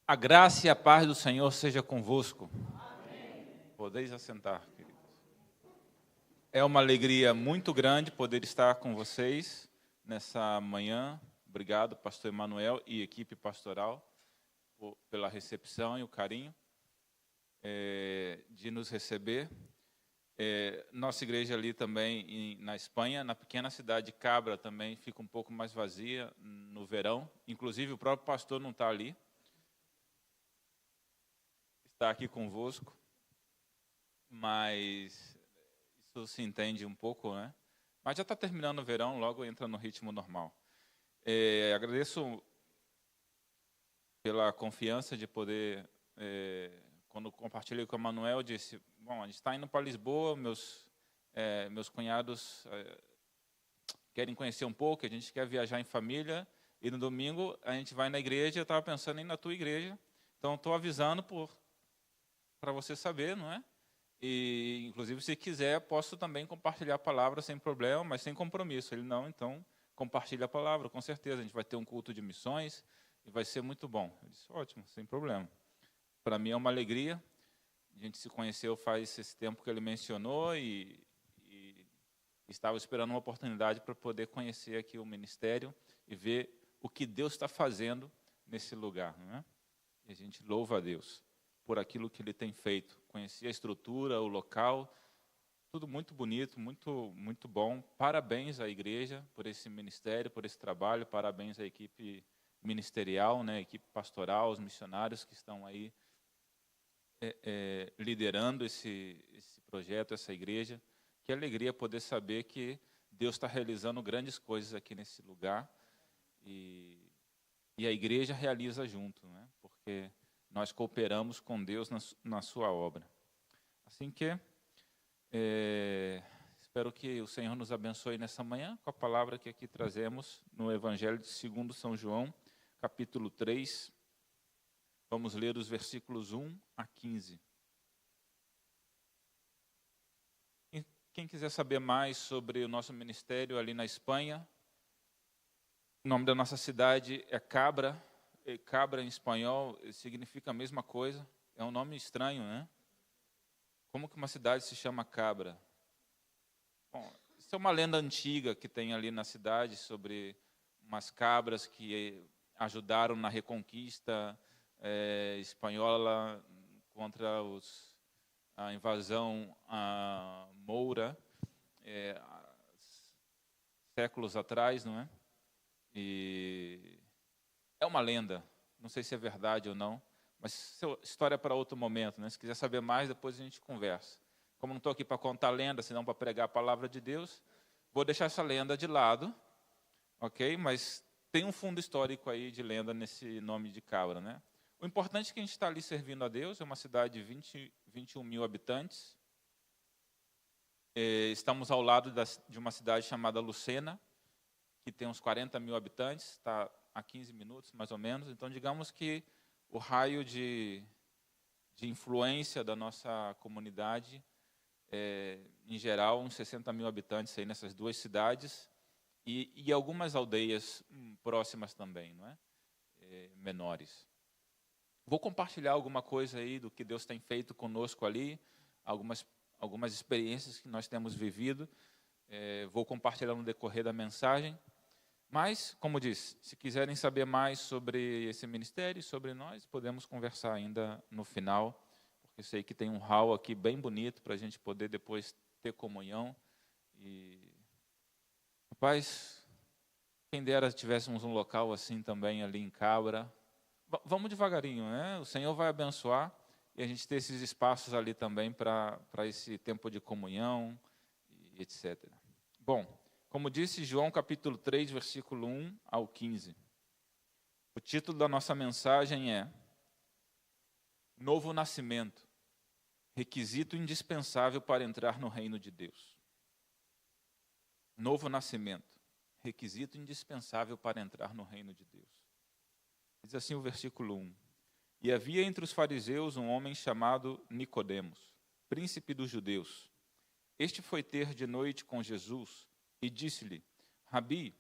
A graça e a paz do Senhor seja convosco. Amém. Podeis assentar, queridos. É uma alegria muito grande poder estar com vocês nessa manhã. Obrigado, pastor Emanuel e equipe pastoral, pela recepção e o carinho de nos receber. Nossa igreja ali também na Espanha, na pequena cidade de Cabra, também fica um pouco mais vazia no verão. Inclusive, o próprio pastor não está ali. Está aqui convosco, mas isso se entende um pouco, né? Mas já está terminando o verão, logo entra no ritmo normal. Agradeço pela confiança de poder, quando compartilhei com o Emanuel, disse, bom, a gente está indo para Lisboa, meus cunhados querem conhecer um pouco, a gente quer viajar em família, e no domingo a gente vai na igreja, eu estava pensando em ir na tua igreja, então estou avisando para você saber, não é? E, inclusive, se quiser, posso também compartilhar a palavra sem problema, mas sem compromisso. Ele não, então, compartilha a palavra, com certeza. A gente vai ter um culto de missões e vai ser muito bom. Eu disse, ótimo, sem problema. Para mim é uma alegria. A gente se conheceu faz esse tempo que ele mencionou e estava esperando uma oportunidade para poder conhecer aqui o ministério e ver o que Deus está fazendo nesse lugar, não é? E a gente louva a Deus por aquilo que ele tem feito. Conheci a estrutura, o local, tudo muito bonito, muito, muito bom. Parabéns à igreja por esse ministério, por esse trabalho. Parabéns à equipe ministerial, né, a equipe pastoral, os missionários que estão aí liderando esse projeto, essa igreja. Que alegria poder saber que Deus está realizando grandes coisas aqui nesse lugar e a igreja realiza junto, né, porque nós cooperamos com Deus na sua obra. Assim que espero que o Senhor nos abençoe nessa manhã com a palavra que aqui trazemos no Evangelho de 2 São João, capítulo 3. Vamos ler os versículos 1 a 15. Quem quiser saber mais sobre o nosso ministério ali na Espanha, o nome da nossa cidade é Cabra. Cabra em espanhol significa a mesma coisa. É um nome estranho, né? Como que uma cidade se chama Cabra? Bom, isso é uma lenda antiga que tem ali na cidade sobre umas cabras que ajudaram na reconquista espanhola contra a invasão moura séculos atrás, não é? E é uma lenda, não sei se é verdade ou não, mas história para outro momento, né? Se quiser saber mais, depois a gente conversa. Como não estou aqui para contar lenda, senão para pregar a palavra de Deus, vou deixar essa lenda de lado, ok? Mas tem um fundo histórico aí de lenda nesse nome de Cabra, né? O importante é que a gente está ali servindo a Deus, é uma cidade de 21 mil habitantes. Estamos ao lado de uma cidade chamada Lucena, que tem uns 40 mil habitantes, está a 15 minutos, mais ou menos. Então, digamos que o raio de influência da nossa comunidade, em geral, uns 60 mil habitantes aí nessas duas cidades, e algumas aldeias próximas também, não é? Menores. Vou compartilhar alguma coisa aí do que Deus tem feito conosco ali, algumas experiências que nós temos vivido. Vou compartilhar no decorrer da mensagem. Mas, como disse, se quiserem saber mais sobre esse ministério, sobre nós, podemos conversar ainda no final, porque sei que tem um hall aqui bem bonito para a gente poder depois ter comunhão. Rapaz, quem dera tivéssemos um local assim também ali em Cabra. Vamos devagarinho, né? O Senhor vai abençoar e a gente ter esses espaços ali também para esse tempo de comunhão, e etc. Bom, como disse João capítulo 3, versículo 1 ao 15. O título da nossa mensagem é Novo Nascimento, requisito indispensável para entrar no reino de Deus. Novo nascimento, requisito indispensável para entrar no reino de Deus. Diz assim o versículo 1. E havia entre os fariseus um homem chamado Nicodemos, príncipe dos judeus. Este foi ter de noite com Jesus e disse-lhe, Rabi,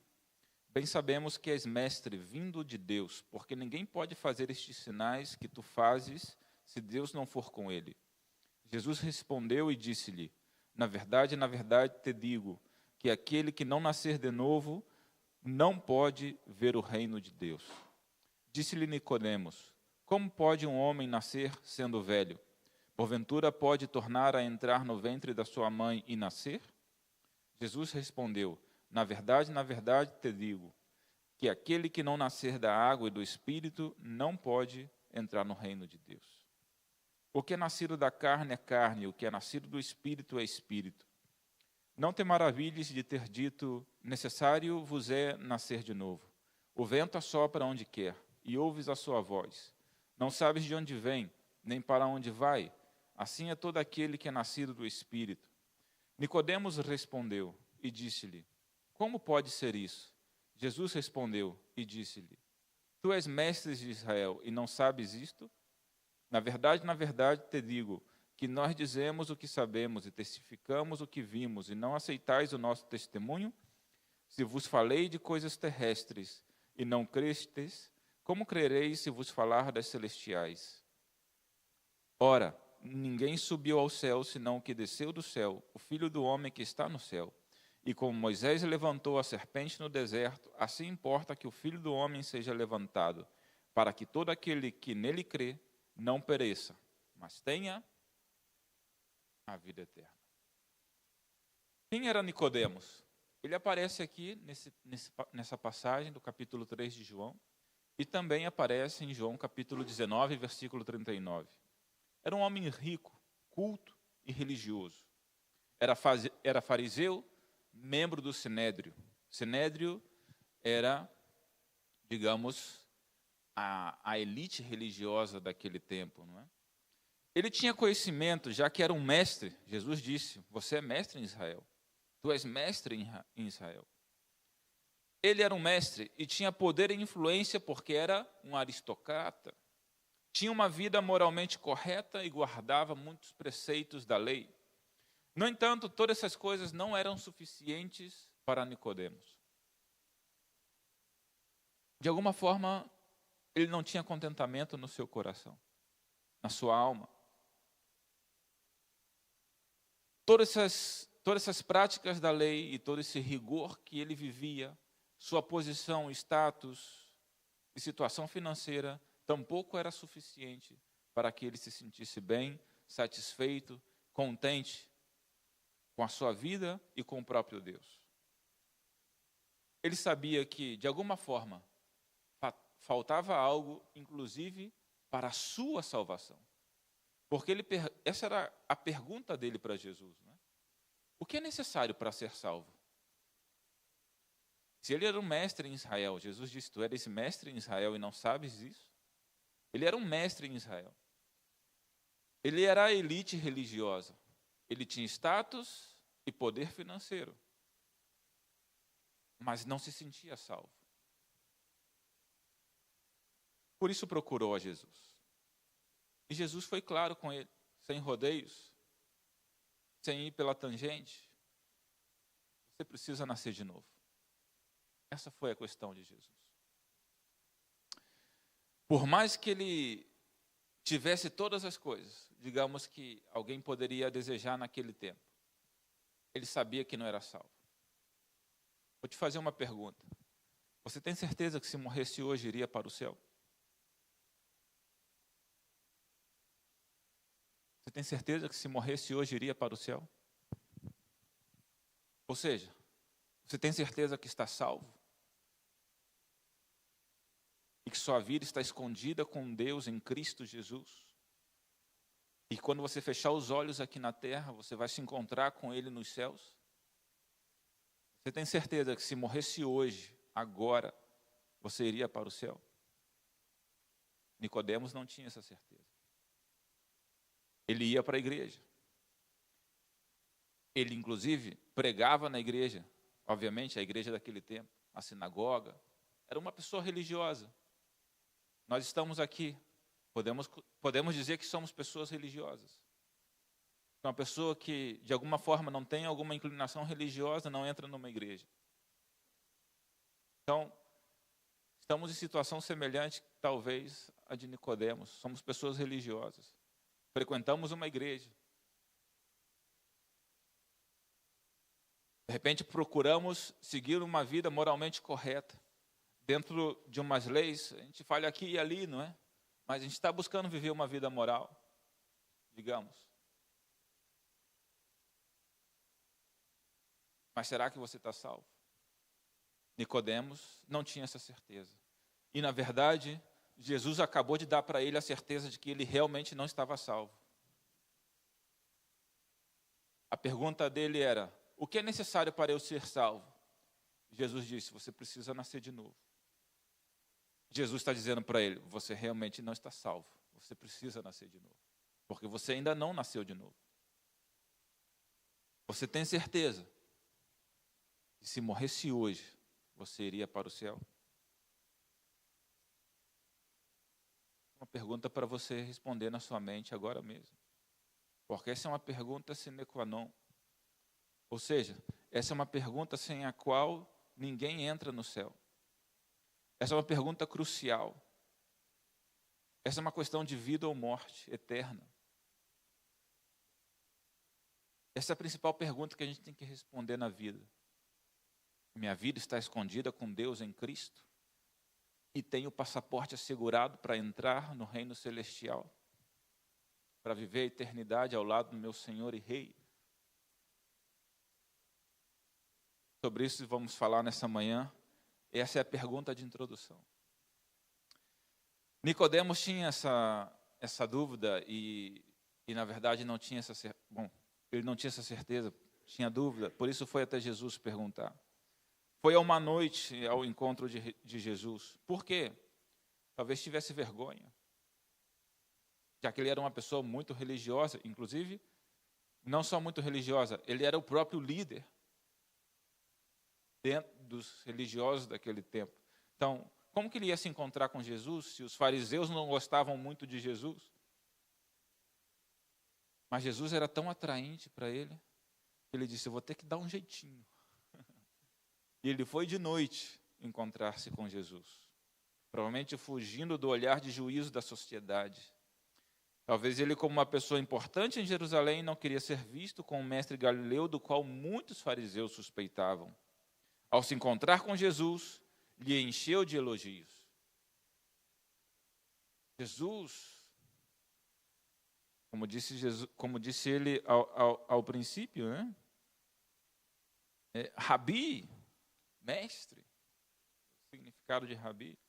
Bem sabemos que és mestre vindo de Deus, porque ninguém pode fazer estes sinais que tu fazes se Deus não for com ele. Jesus respondeu e disse-lhe: na verdade, te digo, que aquele que não nascer de novo não pode ver o reino de Deus. Disse-lhe Nicodemos: como pode um homem nascer sendo velho? Porventura pode tornar a entrar no ventre da sua mãe e nascer? Jesus respondeu: na verdade, te digo, que aquele que não nascer da água e do Espírito não pode entrar no reino de Deus. O que é nascido da carne é carne, o que é nascido do Espírito é Espírito. Não te maravilhes de ter dito: necessário vos é nascer de novo. O vento assopra onde quer, e ouves a sua voz. Não sabes de onde vem, nem para onde vai. Assim é todo aquele que é nascido do Espírito. Nicodemos respondeu e disse-lhe: como pode ser isso? Jesus respondeu e disse-lhe: tu és mestre de Israel e não sabes isto? Na verdade, te digo, que nós dizemos o que sabemos e testificamos o que vimos, e não aceitais o nosso testemunho? Se vos falei de coisas terrestres e não crestes, como crereis se vos falar das celestiais? Ora, ninguém subiu ao céu, senão o que desceu do céu, o Filho do homem que está no céu. E como Moisés levantou a serpente no deserto, assim importa que o Filho do homem seja levantado, para que todo aquele que nele crê não pereça, mas tenha a vida eterna. Quem era Nicodemos? Ele aparece aqui nessa passagem do capítulo 3 de João, e também aparece em João capítulo 19, versículo 39. Era um homem rico, culto e religioso. Era fariseu, membro do Sinédrio. Sinédrio era, digamos, a elite religiosa daquele tempo, não é? Ele tinha conhecimento, já que era um mestre. Jesus disse: você é mestre em Israel. Tu és mestre em Israel. Ele era um mestre e tinha poder e influência porque era um aristocrata. Tinha uma vida moralmente correta e guardava muitos preceitos da lei. No entanto, todas essas coisas não eram suficientes para Nicodemos. De alguma forma, ele não tinha contentamento no seu coração, na sua alma. Todas essas práticas da lei e todo esse rigor que ele vivia, sua posição, status e situação financeira, tampouco era suficiente para que ele se sentisse bem, satisfeito, contente com a sua vida e com o próprio Deus. Ele sabia que, de alguma forma, faltava algo, inclusive, para a sua salvação. Porque essa era a pergunta dele para Jesus, né? O que é necessário para ser salvo? Se ele era um mestre em Israel, Jesus disse: tu eres mestre em Israel e não sabes isso? Ele era um mestre em Israel. Ele era a elite religiosa. Ele tinha status e poder financeiro. Mas não se sentia salvo. Por isso procurou a Jesus. E Jesus foi claro com ele, sem rodeios, sem ir pela tangente. Você precisa nascer de novo. Essa foi a questão de Jesus. Por mais que ele tivesse todas as coisas, digamos que alguém poderia desejar naquele tempo, ele sabia que não era salvo. Vou te fazer uma pergunta. Você tem certeza que se morresse hoje iria para o céu? Você tem certeza que se morresse hoje iria para o céu? Ou seja, você tem certeza que está salvo? E que sua vida está escondida com Deus em Cristo Jesus? E quando você fechar os olhos aqui na terra, você vai se encontrar com Ele nos céus? Você tem certeza que se morresse hoje, agora, você iria para o céu? Nicodemos não tinha essa certeza. Ele ia para a igreja. Ele, inclusive, pregava na igreja. Obviamente, a igreja daquele tempo, a sinagoga. Era uma pessoa religiosa. Nós estamos aqui. Podemos dizer que somos pessoas religiosas. Uma pessoa que, de alguma forma, não tem alguma inclinação religiosa, não entra numa igreja. Então, estamos em situação semelhante, talvez, à de Nicodemos. Somos pessoas religiosas. Frequentamos uma igreja. De repente, procuramos seguir uma vida moralmente correta. Dentro de umas leis, a gente falha aqui e ali, não é? Mas a gente está buscando viver uma vida moral, digamos. Mas será que você está salvo? Nicodemos não tinha essa certeza. E, na verdade, Jesus acabou de dar para ele a certeza de que ele realmente não estava salvo. A pergunta dele era: o que é necessário para eu ser salvo? Jesus disse: você precisa nascer de novo. Jesus está dizendo para ele: você realmente não está salvo. Você precisa nascer de novo. Porque você ainda não nasceu de novo. Você tem certeza que se morresse hoje, você iria para o céu? Uma pergunta para você responder na sua mente agora mesmo. Porque essa é uma pergunta sine qua non. Ou seja, essa é uma pergunta sem a qual ninguém entra no céu. Essa é uma pergunta crucial. Essa é uma questão de vida ou morte eterna. Essa é a principal pergunta que a gente tem que responder na vida. Minha vida está escondida com Deus em Cristo? E tenho o passaporte assegurado para entrar no reino celestial? Para viver a eternidade ao lado do meu Senhor e Rei? Sobre isso vamos falar nessa manhã. Essa é a pergunta de introdução. Nicodemos tinha essa dúvida e na verdade não tinha ele não tinha essa certeza, tinha dúvida, por isso foi até Jesus perguntar. Foi a uma noite ao encontro de Jesus. Por quê? Talvez tivesse vergonha, já que ele era uma pessoa muito religiosa, inclusive, não só muito religiosa, ele era o próprio líder dentro dos religiosos daquele tempo. Então, como que ele ia se encontrar com Jesus se os fariseus não gostavam muito de Jesus? Mas Jesus era tão atraente para ele, que ele disse: eu vou ter que dar um jeitinho. E ele foi de noite encontrar-se com Jesus, provavelmente fugindo do olhar de juízo da sociedade. Talvez ele, como uma pessoa importante em Jerusalém, não queria ser visto como um mestre galileu, do qual muitos fariseus suspeitavam. Ao se encontrar com Jesus, lhe encheu de elogios. Jesus, como disse ele ao princípio, né? Rabi, mestre, o significado de Rabi.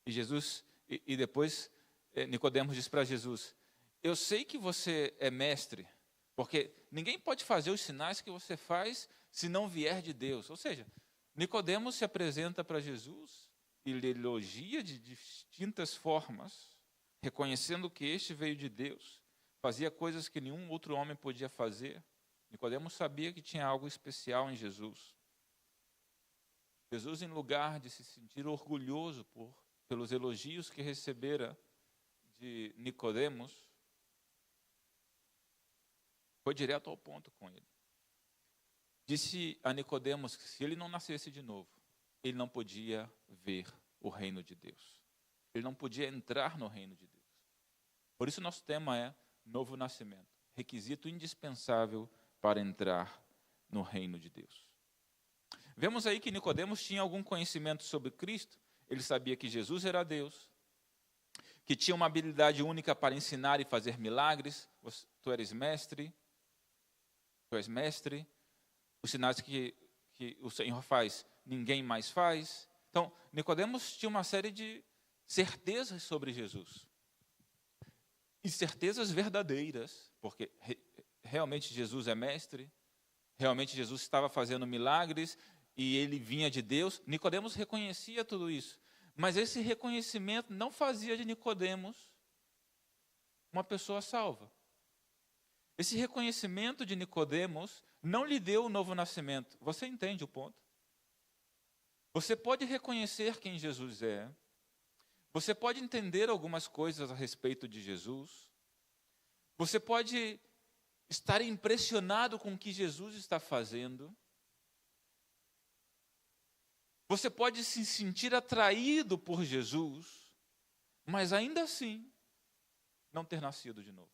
E Jesus, e depois Nicodemos diz para Jesus: eu sei que você é mestre, porque ninguém pode fazer os sinais que você faz se não vier de Deus. Ou seja, Nicodemos se apresenta para Jesus e lhe elogia de distintas formas, reconhecendo que este veio de Deus, fazia coisas que nenhum outro homem podia fazer. Nicodemos sabia que tinha algo especial em Jesus. Jesus, em lugar de se sentir orgulhoso pelos elogios que recebera de Nicodemos, foi direto ao ponto com ele. Disse a Nicodemos que se ele não nascesse de novo, ele não podia ver o reino de Deus. Ele não podia entrar no reino de Deus. Por isso nosso tema é novo nascimento, requisito indispensável para entrar no reino de Deus. Vemos aí que Nicodemos tinha algum conhecimento sobre Cristo. Ele sabia que Jesus era Deus, que tinha uma habilidade única para ensinar e fazer milagres. Tu és mestre. Os sinais que o Senhor faz, ninguém mais faz. Então, Nicodemos tinha uma série de certezas sobre Jesus. E certezas verdadeiras, porque realmente Jesus é mestre, realmente Jesus estava fazendo milagres e ele vinha de Deus. Nicodemos reconhecia tudo isso. Mas esse reconhecimento não fazia de Nicodemos uma pessoa salva. Esse reconhecimento de Nicodemos não lhe deu o novo nascimento. Você entende o ponto? Você pode reconhecer quem Jesus é. Você pode entender algumas coisas a respeito de Jesus. Você pode estar impressionado com o que Jesus está fazendo. Você pode se sentir atraído por Jesus, mas ainda assim não ter nascido de novo.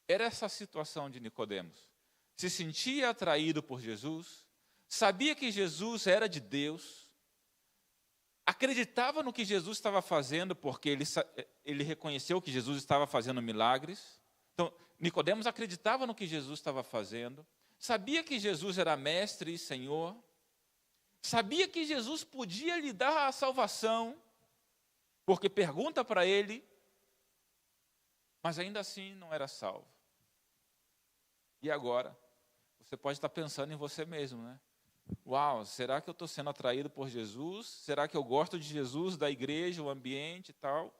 Era essa a situação de Nicodemos. Se sentia atraído por Jesus, sabia que Jesus era de Deus, acreditava no que Jesus estava fazendo, porque ele reconheceu que Jesus estava fazendo milagres. Então, Nicodemos acreditava no que Jesus estava fazendo, sabia que Jesus era mestre e Senhor, sabia que Jesus podia lhe dar a salvação, porque pergunta para ele, mas ainda assim não era salvo. E agora, você pode estar pensando em você mesmo, né? Uau, será que eu estou sendo atraído por Jesus? Será que eu gosto de Jesus, da igreja, o ambiente e tal?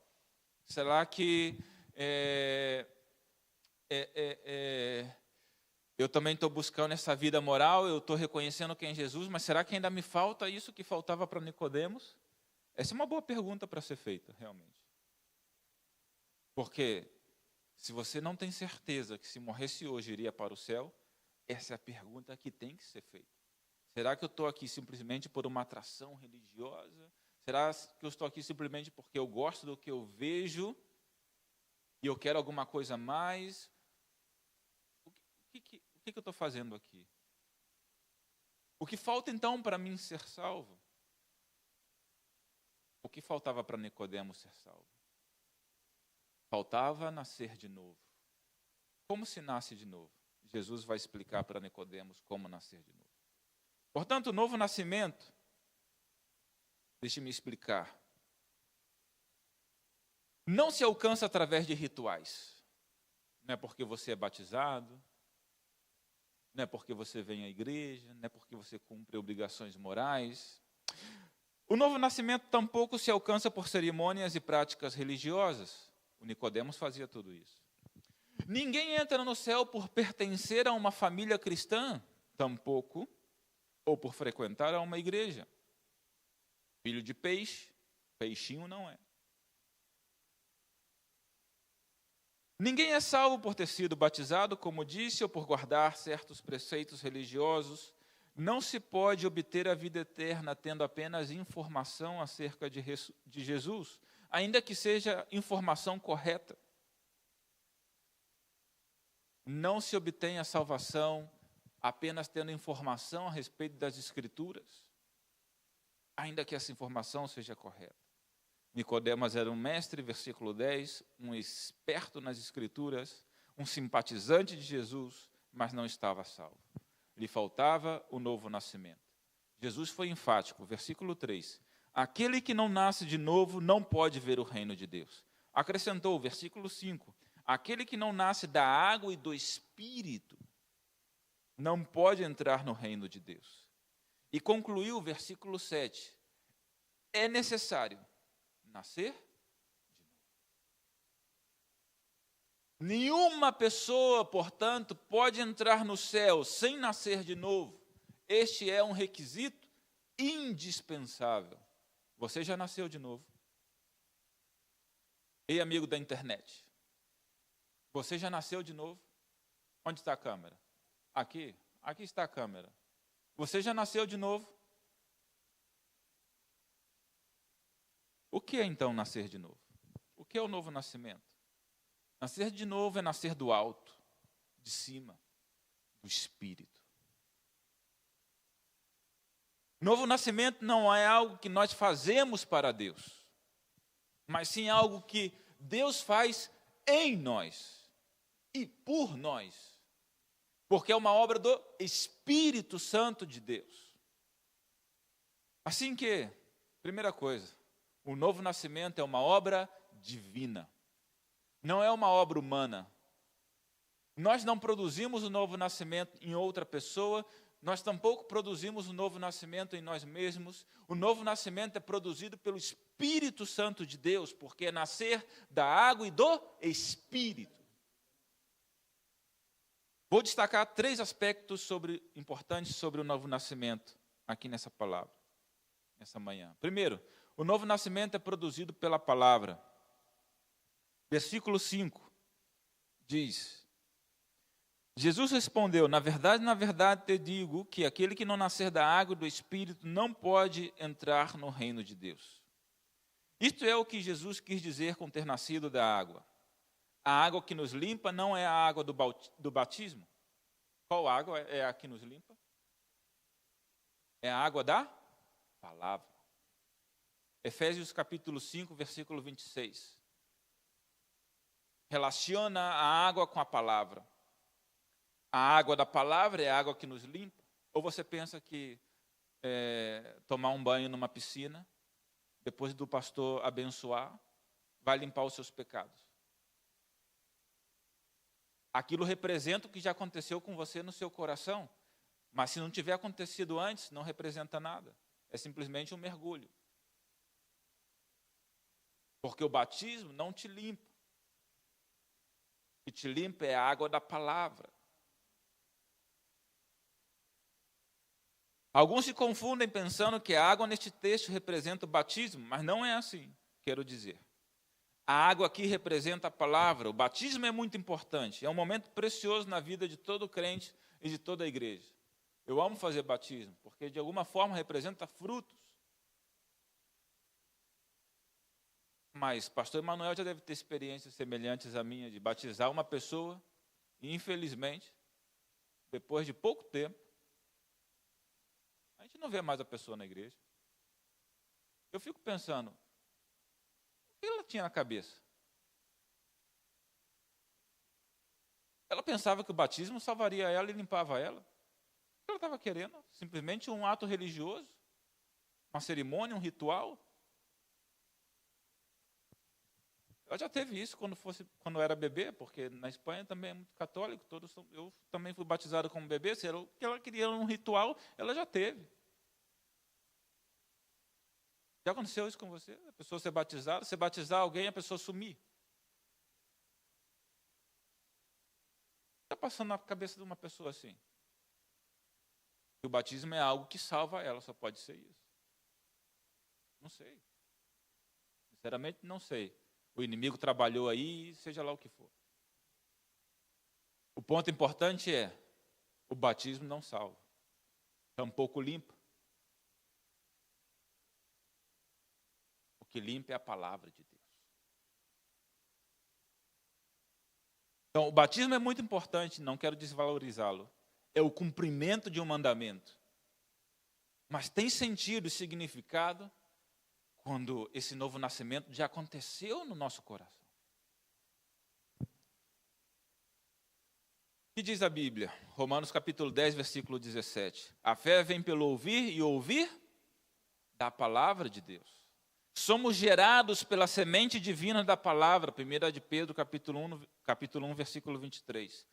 Será que eu também estou buscando essa vida moral, eu estou reconhecendo quem é Jesus, mas será que ainda me falta isso que faltava para Nicodemos? Essa é uma boa pergunta para ser feita, realmente. Porque se você não tem certeza que se morresse hoje iria para o céu, essa é a pergunta que tem que ser feita. Será que eu estou aqui simplesmente por uma atração religiosa? Será que eu estou aqui simplesmente porque eu gosto do que eu vejo e eu quero alguma coisa a mais? O que eu estou fazendo aqui? O que falta então para mim ser salvo? O que faltava para Nicodemos ser salvo? Faltava nascer de novo. Como se nasce de novo? Jesus vai explicar para Nicodemos como nascer de novo. Portanto, o novo nascimento, deixe-me explicar, não se alcança através de rituais. Não é porque você é batizado, não é porque você vem à igreja, não é porque você cumpre obrigações morais. O novo nascimento tampouco se alcança por cerimônias e práticas religiosas. O Nicodemos fazia tudo isso. Ninguém entra no céu por pertencer a uma família cristã, tampouco, ou por frequentar a uma igreja. Filho de peixe, peixinho não é. Ninguém é salvo por ter sido batizado, como disse, ou por guardar certos preceitos religiosos. Não se pode obter a vida eterna tendo apenas informação acerca de Jesus, ainda que seja informação correta. Não se obtém a salvação apenas tendo informação a respeito das Escrituras, ainda que essa informação seja correta. Nicodemos era um mestre, versículo 10, um esperto nas Escrituras, um simpatizante de Jesus, mas não estava salvo. Lhe faltava o novo nascimento. Jesus foi enfático, versículo 3, aquele que não nasce de novo não pode ver o reino de Deus. Acrescentou, versículo 5, aquele que não nasce da água e do Espírito não pode entrar no reino de Deus. E concluiu o versículo 7, é necessário nascer de novo. Nenhuma pessoa, portanto, pode entrar no céu sem nascer de novo. Este é um requisito indispensável. Você já nasceu de novo? Ei, amigo da internet, você já nasceu de novo? Onde está a câmera? Aqui? Aqui está a câmera. Você já nasceu de novo? O que é então nascer de novo? O que é o novo nascimento? Nascer de novo é nascer do alto, de cima, do Espírito. Novo nascimento não é algo que nós fazemos para Deus, mas sim algo que Deus faz em nós e por nós, porque é uma obra do Espírito Santo de Deus. Assim que, primeira coisa, o novo nascimento é uma obra divina, não é uma obra humana. Nós não produzimos o novo nascimento em outra pessoa, nós tampouco produzimos o novo nascimento em nós mesmos. O novo nascimento é produzido pelo Espírito Santo de Deus, porque é nascer da água e do Espírito. Vou destacar 3 aspectos importantes sobre o novo nascimento aqui nessa palavra, nessa manhã. Primeiro, o novo nascimento é produzido pela palavra. Versículo 5 diz: Jesus respondeu: na verdade te digo que aquele que não nascer da água e do Espírito não pode entrar no reino de Deus. Isto é o que Jesus quis dizer com ter nascido da água. A água que nos limpa não é a água do batismo. Qual água é a que nos limpa? É a água da palavra. Efésios capítulo 5, versículo 26. Relaciona a água com a palavra. A água da palavra é a água que nos limpa? Ou você pensa que tomar um banho numa piscina, depois do pastor abençoar, vai limpar os seus pecados? Aquilo representa o que já aconteceu com você no seu coração, mas se não tiver acontecido antes, não representa nada. É simplesmente um mergulho. Porque o batismo não te limpa. O que te limpa é a água da palavra. Alguns se confundem pensando que a água neste texto representa o batismo, mas não é assim, quero dizer. A água aqui representa a palavra. O batismo é muito importante. É um momento precioso na vida de todo crente e de toda a igreja. Eu amo fazer batismo, porque de alguma forma representa frutos. Mas pastor Emanuel já deve ter experiências semelhantes à minha de batizar uma pessoa e, infelizmente, depois de pouco tempo, a gente não vê mais a pessoa na igreja. Eu fico pensando, o que ela tinha na cabeça? Ela pensava que o batismo salvaria ela e limpava ela. O que ela estava querendo? Simplesmente um ato religioso? Uma cerimônia, um ritual? Ela já teve isso quando era bebê, porque na Espanha também é muito católico. Eu também fui batizado como bebê. Se o que ela queria um ritual, ela já teve. Já aconteceu isso com você? A pessoa ser batizada, você batizar alguém, a pessoa sumir. O que está passando na cabeça de uma pessoa assim? O batismo é algo que salva ela, só pode ser isso. Não sei. Sinceramente, não sei. O inimigo trabalhou aí, seja lá o que for. O ponto importante é, o batismo não salva. Tampouco limpa. O que limpa é a palavra de Deus. Então, o batismo é muito importante, não quero desvalorizá-lo. É o cumprimento de um mandamento. Mas tem sentido e significado quando esse novo nascimento já aconteceu no nosso coração. O que diz a Bíblia? Romanos capítulo 10, versículo 17. A fé vem pelo ouvir e ouvir da palavra de Deus. Somos gerados pela semente divina da palavra, 1 de Pedro capítulo 1, versículo 23.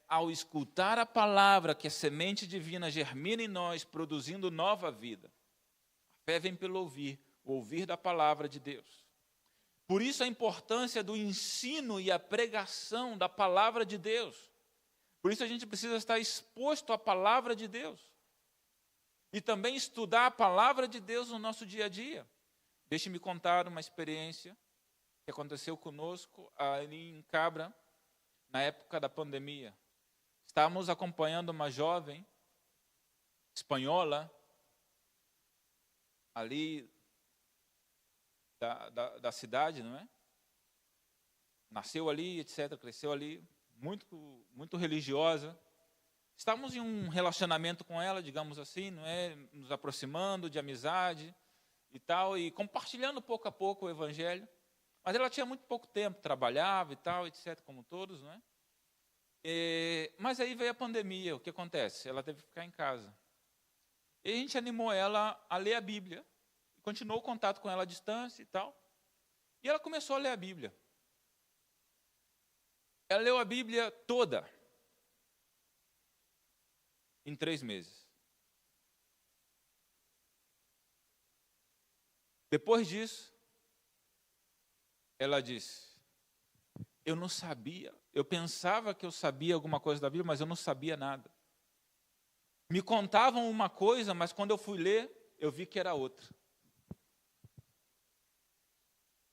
Ao escutar a palavra que a semente divina germina em nós, produzindo nova vida. A fé vem pelo ouvir, o ouvir da palavra de Deus. Por isso a importância do ensino e a pregação da palavra de Deus. Por isso a gente precisa estar exposto à palavra de Deus. E também estudar a palavra de Deus no nosso dia a dia. Deixe-me contar uma experiência que aconteceu conosco ali em Cabra, na época da pandemia. Estávamos acompanhando uma jovem espanhola, ali da cidade, não é? Nasceu ali, etc., cresceu ali, muito religiosa. Estávamos em um relacionamento com ela, digamos assim, não é? Nos aproximando de amizade e tal, e compartilhando pouco a pouco o evangelho. Mas ela tinha muito pouco tempo, trabalhava e tal, etc., como todos, não é? Mas aí veio a pandemia, o que acontece? Ela teve que ficar em casa. E a gente animou ela a ler a Bíblia, continuou o contato com ela à distância e tal, e ela começou a ler a Bíblia. Ela leu a Bíblia toda, em 3 meses. Depois disso, ela disse, eu não sabia, eu pensava que eu sabia alguma coisa da Bíblia, mas eu não sabia nada. Me contavam uma coisa, mas quando eu fui ler, eu vi que era outra.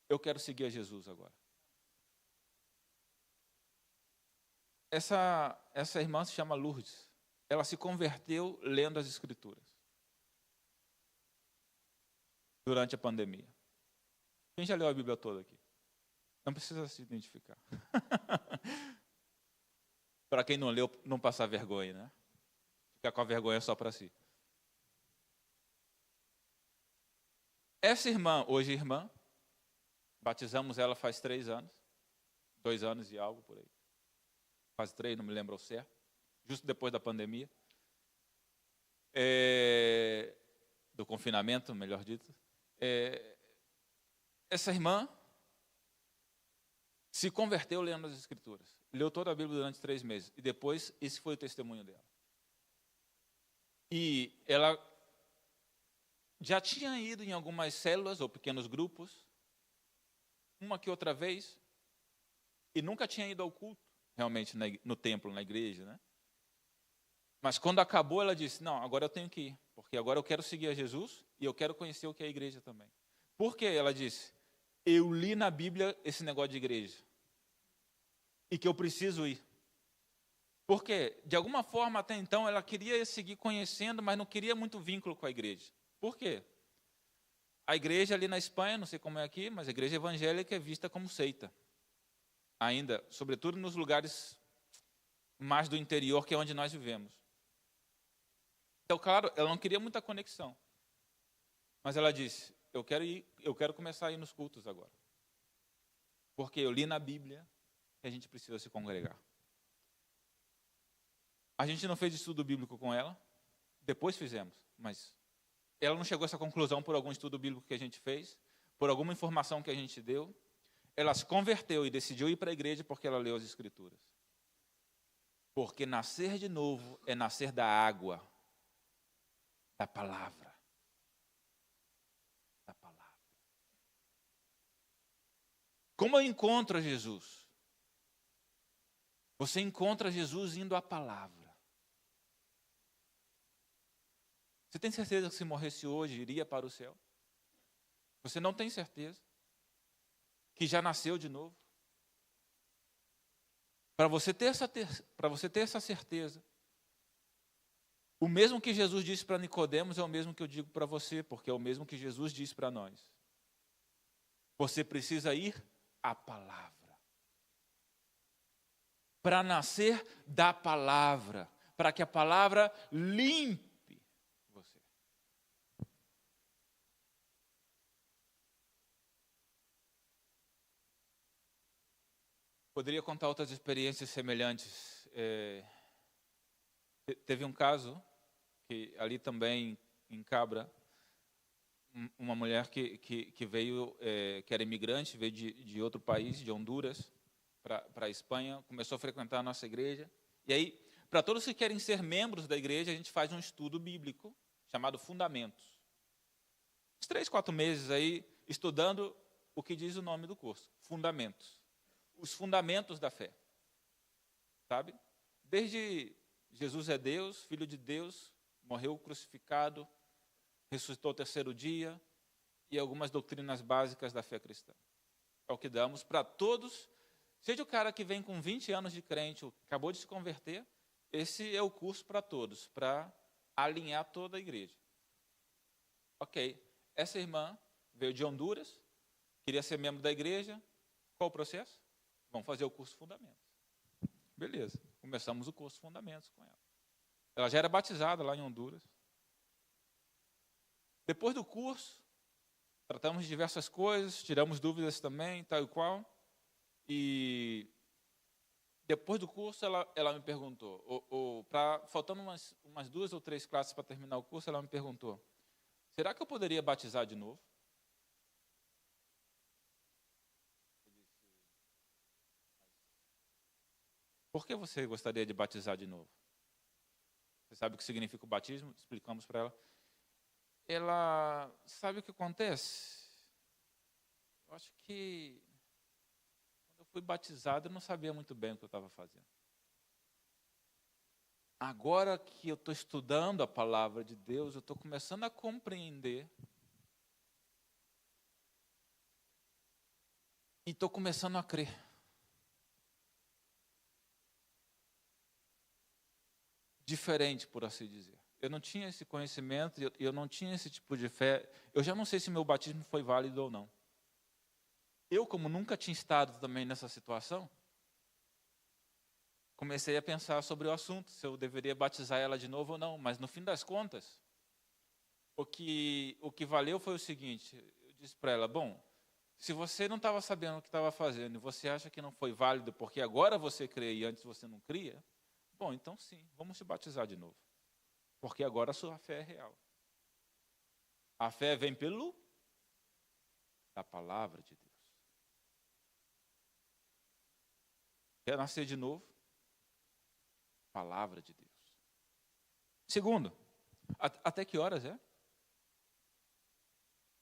Eu quero seguir a Jesus agora. essa irmã se chama Lourdes. Ela se converteu lendo as Escrituras durante a pandemia. Quem já leu a Bíblia toda aqui? Não precisa se identificar. Para quem não leu, não passar vergonha, né? Ficar com a vergonha só para si. Essa irmã, hoje irmã, batizamos ela faz 3 anos, 2 anos e algo por aí. Quase 3, não me lembro ao certo. Justo depois da pandemia. Do confinamento, melhor dito. Essa irmã se converteu lendo as Escrituras. Leu toda a Bíblia durante 3 meses. E depois, esse foi o testemunho dela. E ela já tinha ido em algumas células ou pequenos grupos, uma que outra vez, e nunca tinha ido ao culto, realmente, no templo, na igreja, né? Mas quando acabou, ela disse, não, agora eu tenho que ir, porque agora eu quero seguir a Jesus e eu quero conhecer o que é a igreja também. Por quê? Ela disse, eu li na Bíblia esse negócio de igreja e que eu preciso ir. Porque, de alguma forma, até então, ela queria seguir conhecendo, mas não queria muito vínculo com a igreja. Por quê? A igreja ali na Espanha, não sei como é aqui, mas a igreja evangélica é vista como seita. Ainda, sobretudo nos lugares mais do interior, que é onde nós vivemos. Então, claro, ela não queria muita conexão. Mas ela disse, eu quero começar a ir nos cultos agora. Porque eu li na Bíblia que a gente precisa se congregar. A gente não fez estudo bíblico com ela, depois fizemos, mas ela não chegou a essa conclusão por algum estudo bíblico que a gente fez, por alguma informação que a gente deu. Ela se converteu e decidiu ir para a igreja porque ela leu as Escrituras. Porque nascer de novo é nascer da água, da palavra. Da palavra. Como eu encontro Jesus? Você encontra Jesus indo à palavra. Você tem certeza que se morresse hoje, iria para o céu? Você não tem certeza? Que já nasceu de novo? Para você ter essa certeza, o mesmo que Jesus disse para Nicodemos é o mesmo que eu digo para você, porque é o mesmo que Jesus disse para nós. Você precisa ir à palavra. Para nascer da palavra, para que a palavra limpe você. Poderia contar outras experiências semelhantes. Teve um caso, que ali também em Cabra, uma mulher que veio, que era imigrante, veio de outro país, de Honduras, para a Espanha, começou a frequentar a nossa igreja. E aí, para todos que querem ser membros da igreja, a gente faz um estudo bíblico chamado Fundamentos. Uns 3, 4 meses aí, estudando o que diz o nome do curso, Fundamentos. Os fundamentos da fé. Sabe? Desde Jesus é Deus, Filho de Deus, morreu crucificado, ressuscitou ao 3º dia, e algumas doutrinas básicas da fé cristã. É o que damos para todos. Seja o cara que vem com 20 anos de crente, acabou de se converter, esse é o curso para todos, para alinhar toda a igreja. Ok, essa irmã veio de Honduras, queria ser membro da igreja, qual o processo? Vamos fazer o curso Fundamentos. Beleza, começamos o curso Fundamentos com ela. Ela já era batizada lá em Honduras. Depois do curso, tratamos de diversas coisas, tiramos dúvidas também, tal e qual. E depois do curso, ela me perguntou, faltando umas 2 ou 3 classes para terminar o curso, ela me perguntou, será que eu poderia batizar de novo? Por que você gostaria de batizar de novo? Você sabe o que significa o batismo? Explicamos para ela. Ela sabe o que acontece? Eu acho que quando eu fui batizado, eu não sabia muito bem o que eu estava fazendo. Agora que eu estou estudando a palavra de Deus, eu estou começando a compreender. E estou começando a crer. diferente, por assim dizer. Eu não tinha esse conhecimento, eu não tinha esse tipo de fé. Eu já não sei se meu batismo foi válido ou não. Eu, como nunca tinha estado também nessa situação, comecei a pensar sobre o assunto, se eu deveria batizar ela de novo ou não. Mas, no fim das contas, o que valeu foi o seguinte: eu disse para ela, bom, se você não estava sabendo o que estava fazendo e você acha que não foi válido porque agora você crê e antes você não cria, bom, então sim, vamos se batizar de novo. Porque agora a sua fé é real. A fé vem da palavra de Deus. Quer nascer de novo? Palavra de Deus. Segundo, até que horas é?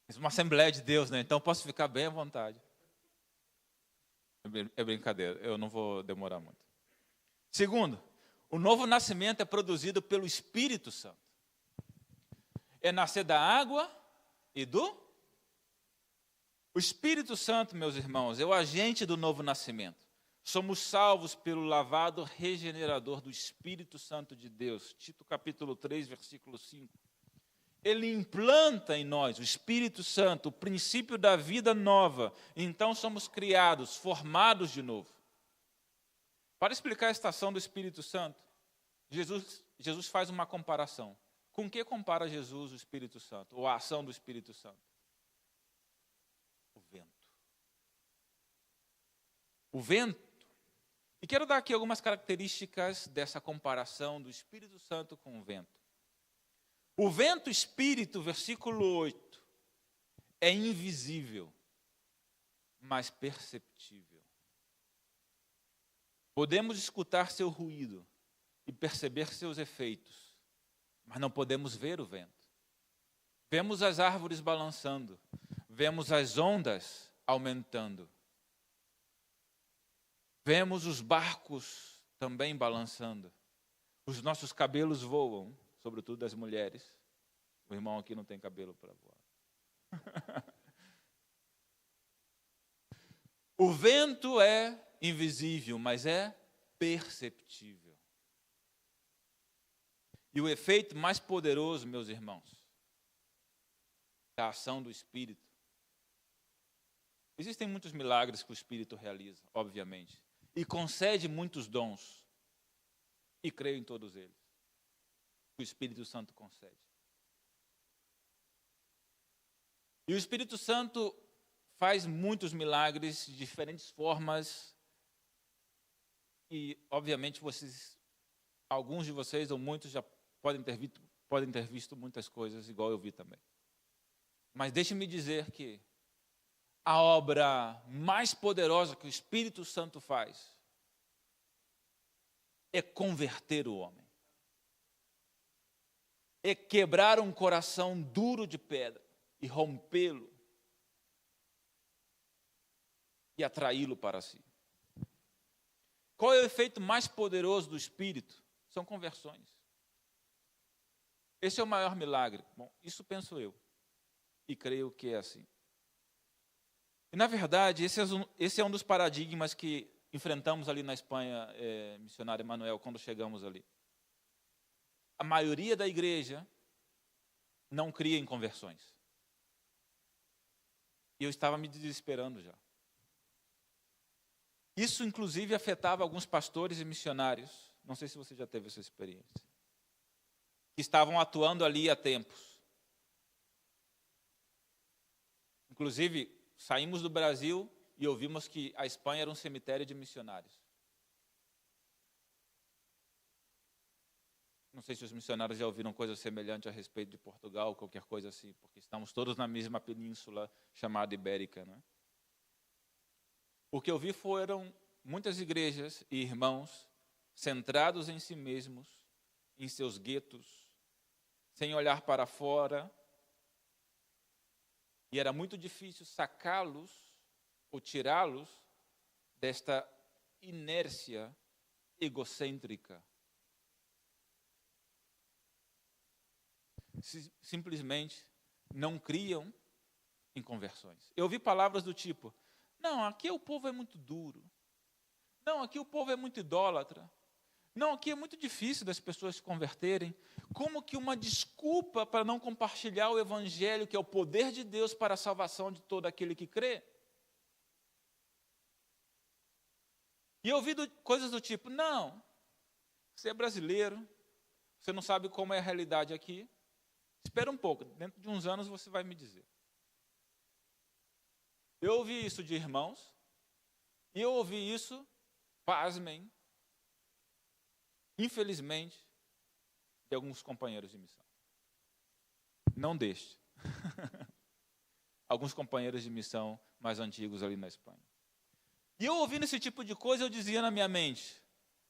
É uma Assembleia de Deus, né? Então posso ficar bem à vontade. É brincadeira, eu não vou demorar muito. Segundo, o novo nascimento é produzido pelo Espírito Santo. É nascer da água e O Espírito Santo, meus irmãos, é o agente do novo nascimento. Somos salvos pelo lavado regenerador do Espírito Santo de Deus. Tito capítulo 3, versículo 5. Ele implanta em nós, o Espírito Santo, o princípio da vida nova. Então somos criados, formados de novo. Para explicar esta ação do Espírito Santo, Jesus faz uma comparação. Com que compara Jesus o Espírito Santo, ou a ação do Espírito Santo? O vento. O vento. E quero dar aqui algumas características dessa comparação do Espírito Santo com o vento. O vento espírito, versículo 8, é invisível, mas perceptível. Podemos escutar seu ruído e perceber seus efeitos, mas não podemos ver o vento. Vemos as árvores balançando, vemos as ondas aumentando. Vemos os barcos também balançando. Os nossos cabelos voam, sobretudo das mulheres. O irmão aqui não tem cabelo para voar. O vento é invisível, mas é perceptível. E o efeito mais poderoso, meus irmãos, da ação do Espírito. Existem muitos milagres que o Espírito realiza, obviamente. E concede muitos dons. E creio em todos eles. O Espírito Santo concede. E o Espírito Santo faz muitos milagres de diferentes formas. E, obviamente, alguns de vocês, ou muitos, já podem ter visto muitas coisas, igual eu vi também. Mas deixe-me dizer que a obra mais poderosa que o Espírito Santo faz é converter o homem. É quebrar um coração duro de pedra e rompê-lo e atraí-lo para si. Qual é o efeito mais poderoso do Espírito? São conversões. Esse é o maior milagre. Bom, isso penso eu. E creio que é assim. E, na verdade, esse é um dos paradigmas que enfrentamos ali na Espanha, missionário Emanuel, quando chegamos ali. A maioria da igreja não cria em conversões. E eu estava me desesperando já. Isso, inclusive, afetava alguns pastores e missionários. Não sei se você já teve essa experiência. Que estavam atuando ali há tempos. Inclusive, saímos do Brasil e ouvimos que a Espanha era um cemitério de missionários. Não sei se os missionários já ouviram coisa semelhante a respeito de Portugal, qualquer coisa assim, porque estamos todos na mesma península chamada Ibérica, não é? O que eu vi foram muitas igrejas e irmãos centrados em si mesmos, em seus guetos, sem olhar para fora. E era muito difícil sacá-los ou tirá-los desta inércia egocêntrica. Simplesmente não criam em conversões. Eu ouvi palavras do tipo: não, aqui o povo é muito duro. Não, aqui o povo é muito idólatra. Não, aqui é muito difícil das pessoas se converterem. Como que uma desculpa para não compartilhar o evangelho, que é o poder de Deus para a salvação de todo aquele que crê? E eu ouvi coisas do tipo, não, você é brasileiro, você não sabe como é a realidade aqui, espera um pouco, dentro de uns anos você vai me dizer. Eu ouvi isso de irmãos, e eu ouvi isso, pasmem, infelizmente, de alguns companheiros de missão. Não deixe. Alguns companheiros de missão mais antigos ali na Espanha. E eu ouvindo esse tipo de coisa, eu dizia na minha mente,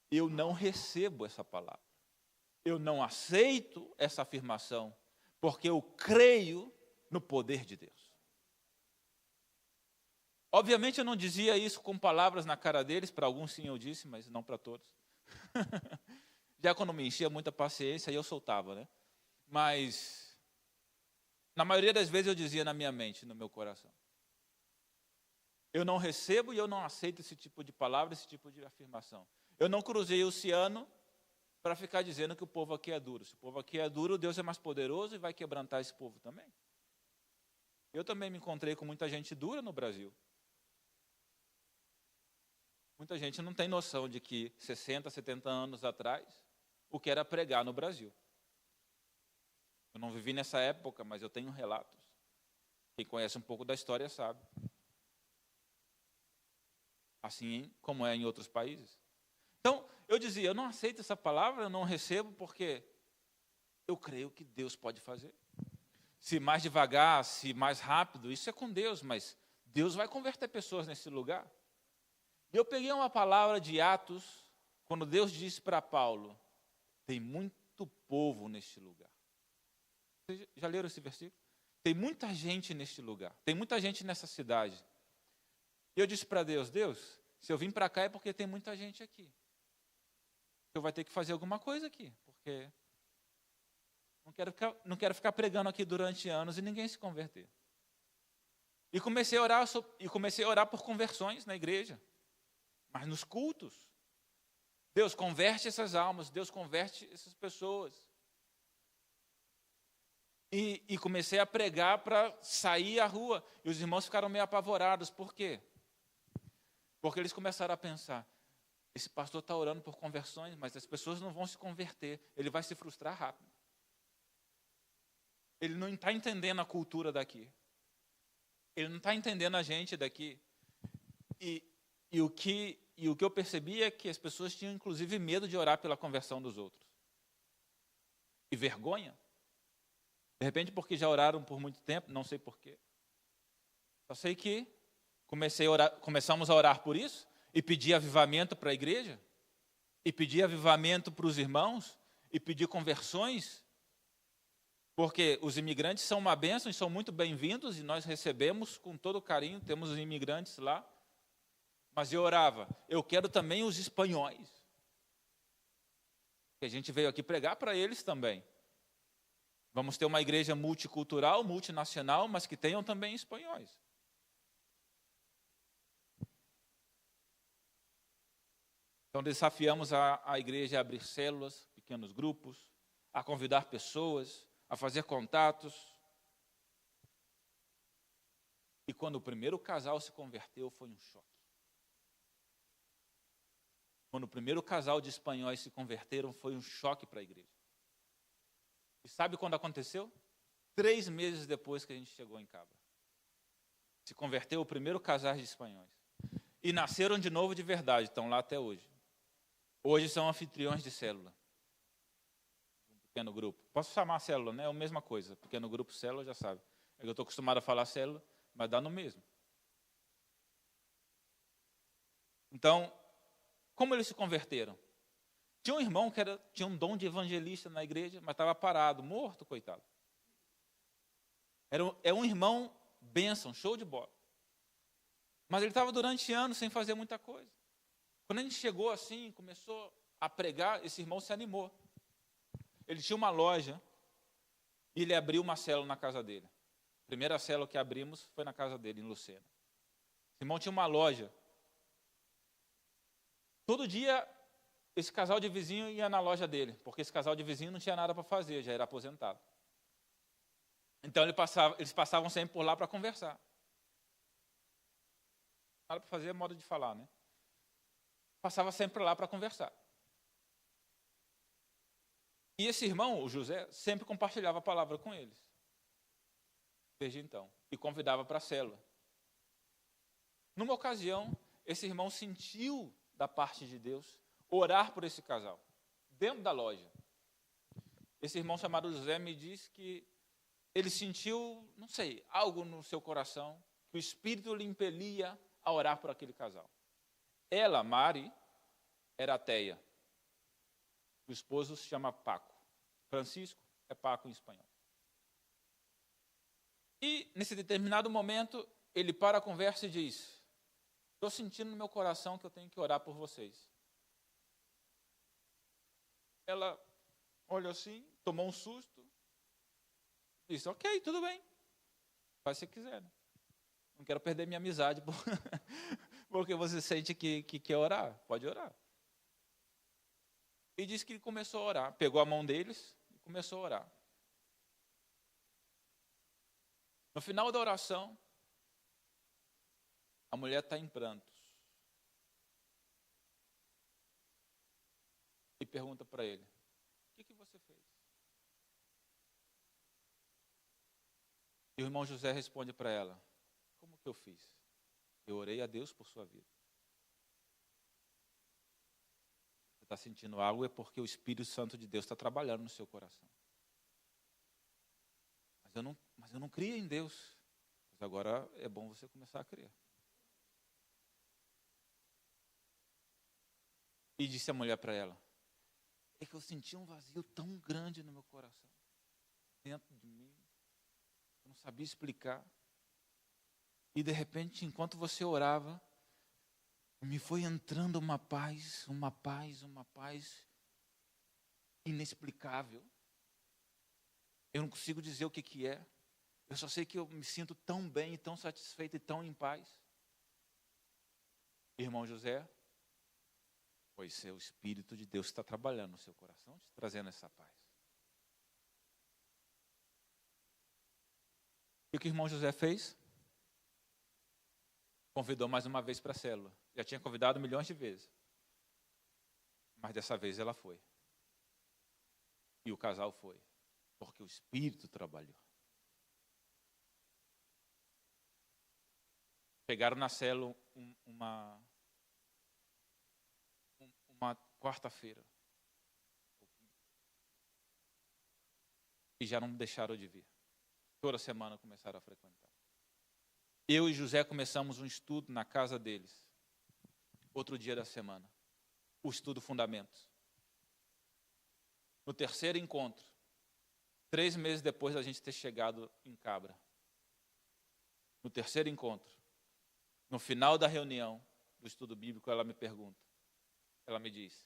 eu não recebo essa palavra. Eu não aceito essa afirmação, porque eu creio no poder de Deus. Obviamente eu não dizia isso com palavras na cara deles, para alguns sim eu disse, mas não para todos. Já quando me enchia muita paciência, aí eu soltava, né? Mas, na maioria das vezes eu dizia na minha mente, no meu coração. Eu não recebo e eu não aceito esse tipo de palavra, esse tipo de afirmação. Eu não cruzei o oceano para ficar dizendo que o povo aqui é duro. Se o povo aqui é duro, Deus é mais poderoso e vai quebrantar esse povo também. Eu também me encontrei com muita gente dura no Brasil. Muita gente não tem noção de que 60, 70 anos atrás, o que era pregar no Brasil. Eu não vivi nessa época, mas eu tenho relatos. Quem conhece um pouco da história sabe. Assim como é em outros países. Então, eu dizia, eu não aceito essa palavra, eu não recebo, porque eu creio que Deus pode fazer. Se mais devagar, se mais rápido, isso é com Deus, mas Deus vai converter pessoas nesse lugar. E eu peguei uma palavra de Atos, quando Deus disse para Paulo, tem muito povo neste lugar. Vocês já leram esse versículo? Tem muita gente neste lugar, tem muita gente nessa cidade. E eu disse para Deus, Deus, se eu vim para cá é porque tem muita gente aqui. Eu vou ter que fazer alguma coisa aqui, porque não quero ficar pregando aqui durante anos e ninguém se converter. E comecei a orar por conversões na igreja, mas nos cultos. Deus converte essas almas, Deus converte essas pessoas. E comecei a pregar para sair à rua. E os irmãos ficaram meio apavorados. Por quê? Porque eles começaram a pensar, esse pastor está orando por conversões, mas as pessoas não vão se converter. Ele vai se frustrar rápido. Ele não está entendendo a cultura daqui. Ele não está entendendo a gente daqui. E o que eu percebi é que as pessoas tinham, inclusive, medo de orar pela conversão dos outros. E vergonha. De repente, porque já oraram por muito tempo, não sei porquê. Só sei que começamos a orar por isso, e pedir avivamento para a igreja, e pedir avivamento para os irmãos, e pedir conversões, porque os imigrantes são uma bênção e são muito bem-vindos, e nós recebemos com todo carinho, temos os imigrantes lá, mas eu orava, eu quero também os espanhóis, que a gente veio aqui pregar para eles também. Vamos ter uma igreja multicultural, multinacional, mas que tenham também espanhóis. Então, desafiamos a igreja a abrir células, pequenos grupos, a convidar pessoas, a fazer contatos. E quando o primeiro casal se converteu, foi um choque. Quando o primeiro casal de espanhóis se converteram, foi um choque para a igreja. E sabe quando aconteceu? 3 meses depois que a gente chegou em Cabra. Se converteu o primeiro casal de espanhóis. E nasceram de novo de verdade, estão lá até hoje. Hoje são anfitriões de célula. Um pequeno grupo. Posso chamar célula, né? É a mesma coisa. Pequeno grupo, célula, já sabe. Eu estou acostumado a falar célula, mas dá no mesmo. Então, como eles se converteram? Tinha um irmão que tinha um dom de evangelista na igreja, mas estava parado, morto, coitado. É um irmão bênção, show de bola. Mas ele estava durante anos sem fazer muita coisa. Quando a gente chegou assim, começou a pregar, esse irmão se animou. Ele tinha uma loja e ele abriu uma célula na casa dele. A primeira célula que abrimos foi na casa dele, em Lucena. Esse irmão tinha uma loja. Todo dia esse casal de vizinho ia na loja dele, porque esse casal de vizinho não tinha nada para fazer, já era aposentado. Então eles passavam sempre por lá para conversar. Nada para fazer é modo de falar, né? Passava sempre lá para conversar. E esse irmão, o José, sempre compartilhava a palavra com eles. Desde então. E convidava para a célula. Numa ocasião, esse irmão sentiu da parte de Deus orar por esse casal, dentro da loja. Esse irmão chamado José me disse que ele sentiu, não sei, algo no seu coração, que o Espírito lhe impelia a orar por aquele casal. Ela, Mari, era ateia. O esposo se chama Paco. Francisco é Paco em espanhol. E, nesse determinado momento, ele para a conversa e diz: estou sentindo no meu coração que eu tenho que orar por vocês. Ela olhou assim, tomou um susto, disse: ok, tudo bem, faz se quiser. Né? Não quero perder minha amizade porque você sente que quer orar, pode orar. E disse que ele começou a orar, pegou a mão deles e começou a orar. No final da oração, a mulher está em prantos. E pergunta para ele: o que você fez? E o irmão José responde para ela: como que eu fiz? Eu orei a Deus por sua vida. Você está sentindo algo, é porque o Espírito Santo de Deus está trabalhando no seu coração. Mas eu não cria em Deus. Mas agora é bom você começar a crer. E disse a mulher para ela: é que eu senti um vazio tão grande no meu coração, dentro de mim, eu não sabia explicar. E de repente, enquanto você orava, me foi entrando uma paz inexplicável. Eu não consigo dizer o que é. Eu só sei que eu me sinto tão bem, tão satisfeito e tão em paz. Irmão José, pois é o Espírito de Deus que está trabalhando no seu coração, te trazendo essa paz. E o que o irmão José fez? Convidou mais uma vez para a célula. Já tinha convidado milhões de vezes. Mas dessa vez ela foi. E o casal foi. Porque o Espírito trabalhou. Chegaram na célula uma quarta-feira. E já não deixaram de vir. Toda semana começaram a frequentar. Eu e José começamos um estudo na casa deles. Outro dia da semana. O estudo Fundamentos. No terceiro encontro, 3 meses depois da gente ter chegado em Cabra. No terceiro encontro, no final da reunião do estudo bíblico, ela me pergunta. Ela me diz: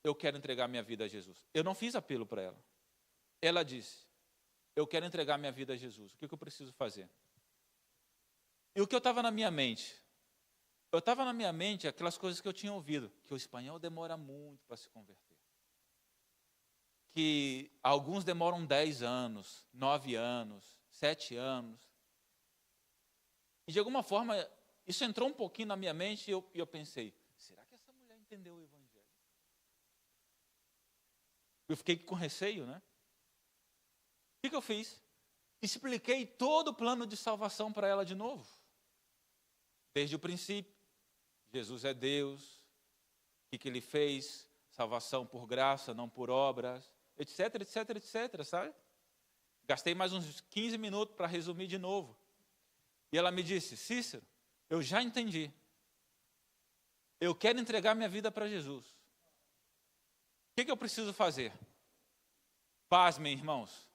eu quero entregar minha vida a Jesus. Eu não fiz apelo para ela. Ela disse: eu quero entregar minha vida a Jesus. O que eu preciso fazer? E o que eu estava na minha mente? Eu estava na minha mente aquelas coisas que eu tinha ouvido. Que o espanhol demora muito para se converter. Que alguns demoram 10 anos, 9 anos, 7 anos. E de alguma forma, isso entrou um pouquinho na minha mente e eu pensei: será que essa mulher entendeu o Evangelho? Eu fiquei com receio, né? O que eu fiz? Expliquei todo o plano de salvação para ela de novo. Desde o princípio. Jesus é Deus. O que Ele fez? Salvação por graça, não por obras. Etc, etc, etc, sabe? Gastei mais uns 15 minutos para resumir de novo. E ela me disse: Cícero, eu já entendi. Eu quero entregar minha vida para Jesus. O que eu preciso fazer? Pasmem, irmãos.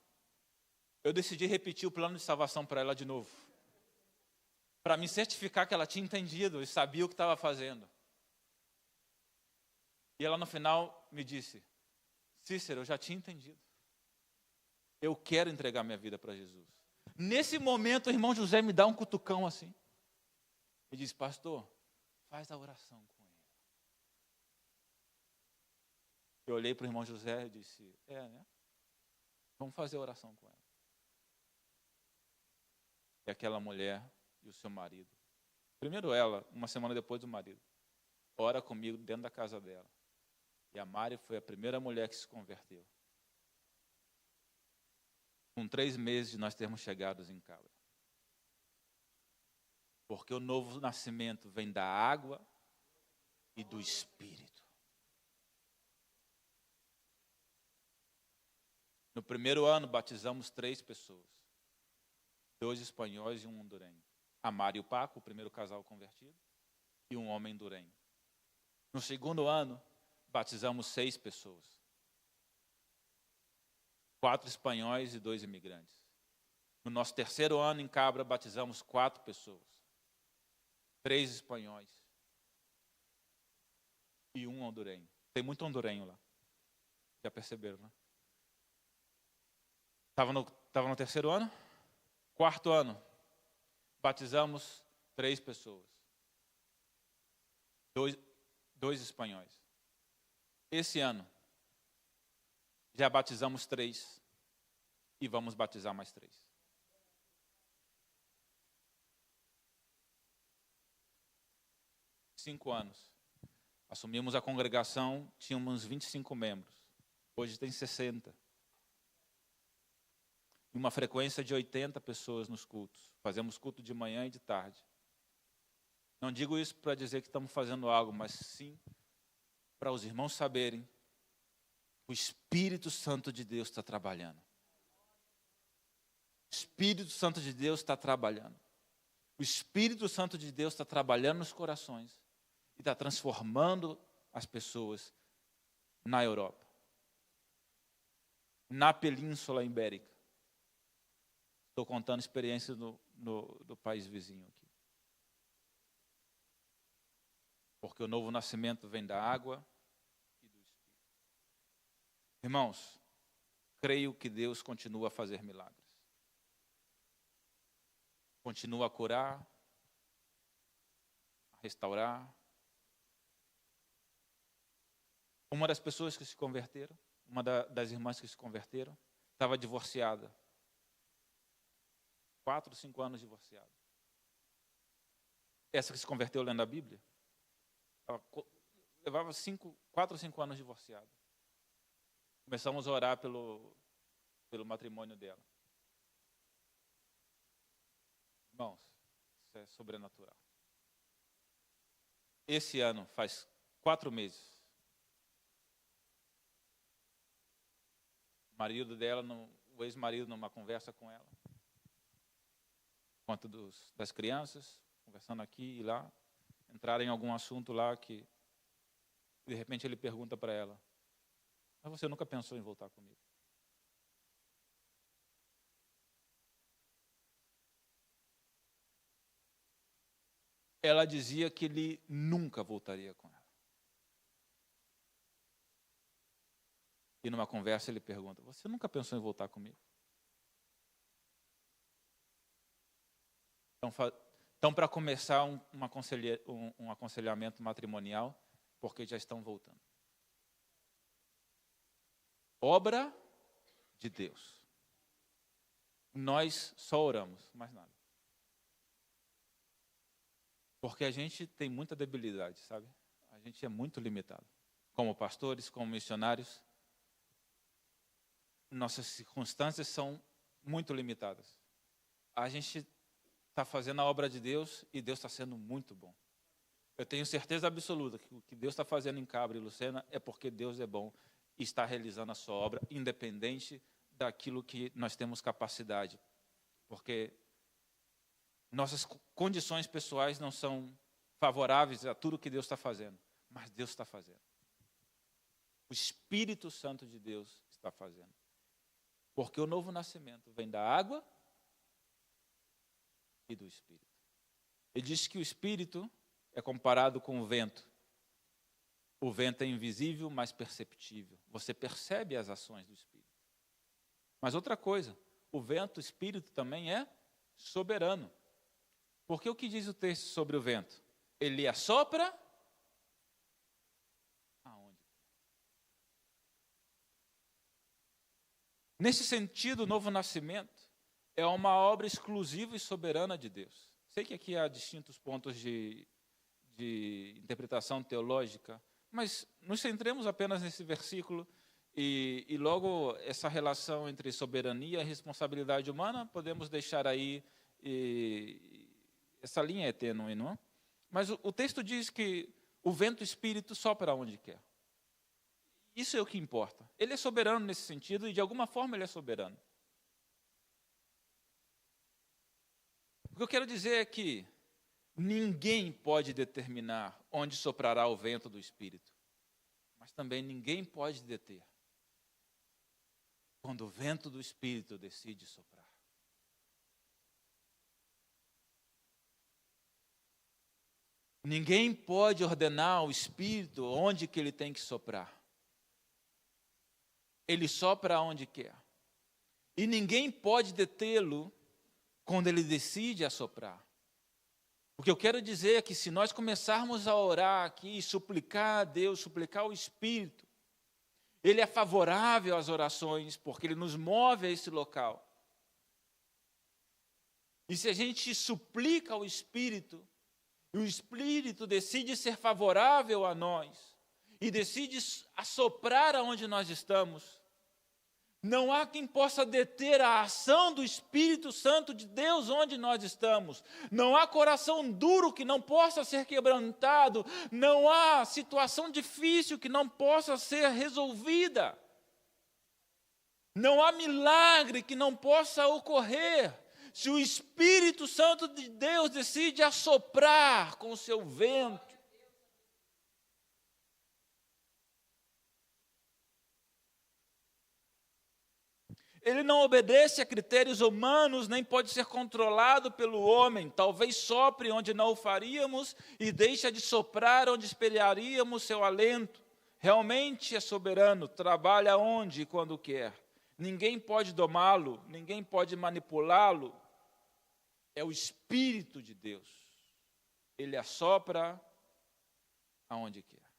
Eu decidi repetir o plano de salvação para ela de novo. Para me certificar que ela tinha entendido e sabia o que estava fazendo. E ela no final me disse: Cícero, eu já tinha entendido. Eu quero entregar minha vida para Jesus. Nesse momento, o irmão José me dá um cutucão assim. E diz: pastor, faz a oração com ele. Eu olhei para o irmão José e disse, né? Vamos fazer oração com ela. E aquela mulher e o seu marido. Primeiro ela, uma semana depois do marido. Ora comigo dentro da casa dela. E a Mari foi a primeira mulher que se converteu. Com 3 meses de nós termos chegado em Cabra. Porque o novo nascimento vem da água e do Espírito. No primeiro ano, batizamos 3 pessoas. 2 espanhóis e um hondurenho. A Mari e o Paco, o primeiro casal convertido, e um homem hondurenho. No segundo ano, batizamos 6 pessoas. 4 espanhóis e 2 imigrantes. No nosso terceiro ano em Cabra, batizamos 4 pessoas. 3 espanhóis e um hondurenho. Tem muito hondurenho lá. Já perceberam, né? Estava no terceiro ano? Quarto ano, batizamos 3 pessoas. 2 espanhóis. Esse ano, já batizamos 3 e vamos batizar mais 3. Cinco anos. Assumimos a congregação, tínhamos 25 membros. Hoje tem 60. E uma frequência de 80 pessoas nos cultos. Fazemos culto de manhã e de tarde. Não digo isso para dizer que estamos fazendo algo, mas sim para os irmãos saberem o Espírito Santo de Deus está trabalhando. O Espírito Santo de Deus está trabalhando. O Espírito Santo de Deus está trabalhando nos corações e está transformando as pessoas na Europa, na Península Ibérica. Estou contando experiências do país vizinho aqui. Porque o novo nascimento vem da água e do Espírito. Irmãos, creio que Deus continua a fazer milagres. Continua a curar, a restaurar. Uma das pessoas que se converteram, uma das irmãs que se converteram, estava divorciada. 4, 5 anos divorciada. Essa que se converteu lendo a Bíblia, ela levava 4 ou 5 anos divorciada. Começamos a orar pelo matrimônio dela. Irmãos, isso é sobrenatural. Esse ano, faz 4 meses, o ex-marido, numa conversa com ela, conta das crianças, conversando aqui e lá, entraram em algum assunto lá que, de repente, ele pergunta para ela, mas você nunca pensou em voltar comigo? Ela dizia que ele nunca voltaria com ela. E numa conversa ele pergunta, você nunca pensou em voltar comigo? Então para começar um aconselhamento matrimonial, porque já estão voltando. Obra de Deus. Nós só oramos, mais nada. Porque a gente tem muita debilidade, sabe? A gente é muito limitado. Como pastores, como missionários, nossas circunstâncias são muito limitadas. A gente está fazendo a obra de Deus e Deus está sendo muito bom. Eu tenho certeza absoluta que o que Deus está fazendo em Cabra e Lucena é porque Deus é bom e está realizando a sua obra, independente daquilo que nós temos capacidade. Porque nossas condições pessoais não são favoráveis a tudo que Deus está fazendo, mas Deus está fazendo. O Espírito Santo de Deus está fazendo. Porque o novo nascimento vem da água e do Espírito. Ele diz que o Espírito é comparado com o vento. O vento é invisível, mas perceptível. Você percebe as ações do Espírito. Mas outra coisa, o vento, o Espírito também é soberano. Porque o que diz o texto sobre o vento? Ele assopra aonde? Nesse sentido, o novo nascimento é uma obra exclusiva e soberana de Deus. Sei que aqui há distintos pontos de interpretação teológica, mas nos centremos apenas nesse versículo e logo essa relação entre soberania e responsabilidade humana podemos deixar aí, essa linha é tênue, não é? Mas o texto diz que o vento espírito sopra onde quer. Isso é o que importa. Ele é soberano nesse sentido e de alguma forma ele é soberano. O que eu quero dizer é que ninguém pode determinar onde soprará o vento do Espírito, mas também ninguém pode deter quando o vento do Espírito decide soprar. Ninguém pode ordenar ao Espírito onde que ele tem que soprar. Ele sopra onde quer. E ninguém pode detê-lo quando ele decide assoprar. O que eu quero dizer é que se nós começarmos a orar aqui, suplicar a Deus, suplicar o Espírito, Ele é favorável às orações, porque Ele nos move a esse local. E se a gente suplica ao Espírito, e o Espírito decide ser favorável a nós, e decide assoprar aonde nós estamos, não há quem possa deter a ação do Espírito Santo de Deus onde nós estamos. Não há coração duro que não possa ser quebrantado. Não há situação difícil que não possa ser resolvida. Não há milagre que não possa ocorrer. Se o Espírito Santo de Deus decide assoprar com o seu vento, ele não obedece a critérios humanos, nem pode ser controlado pelo homem. Talvez sopre onde não o faríamos e deixa de soprar onde esperaríamos seu alento. Realmente é soberano, trabalha onde e quando quer. Ninguém pode domá-lo, ninguém pode manipulá-lo. É o Espírito de Deus. Ele assopra aonde quer.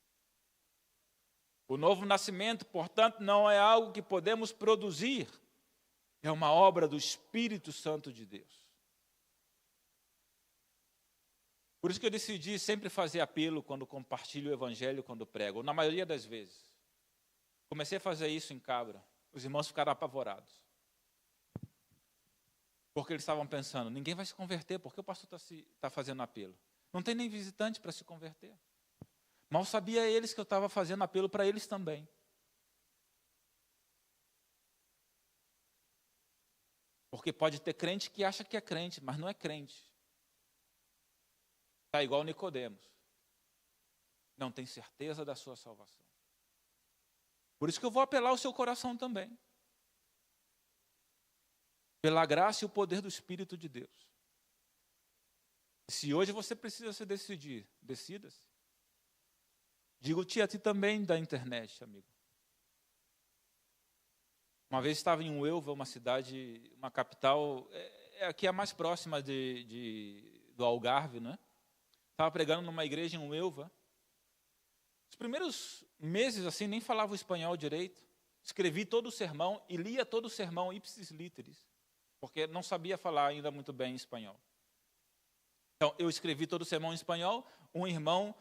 O novo nascimento, portanto, não é algo que podemos produzir. É uma obra do Espírito Santo de Deus. Por isso que eu decidi sempre fazer apelo quando compartilho o Evangelho, quando prego, na maioria das vezes. Comecei a fazer isso em Cabra. Os irmãos ficaram apavorados. Porque eles estavam pensando, ninguém vai se converter, porque o pastor está fazendo apelo? Não tem nem visitante para se converter. Mal sabia eles que eu estava fazendo apelo para eles também. Porque pode ter crente que acha que é crente, mas não é crente. Está igual Nicodemos. Não tem certeza da sua salvação. Por isso que eu vou apelar ao seu coração também. Pela graça e o poder do Espírito de Deus. Se hoje você precisa se decidir, decida-se. Digo-te a ti também da internet, amigo. Uma vez estava em Uelva, uma cidade, uma capital, aqui é a mais próxima do Algarve, né? Estava pregando numa igreja em Uelva. Os primeiros meses, assim, nem falava o espanhol direito. Escrevi todo o sermão e lia todo o sermão ipsis literis, porque não sabia falar ainda muito bem espanhol. Então, eu escrevi todo o sermão em espanhol, um irmão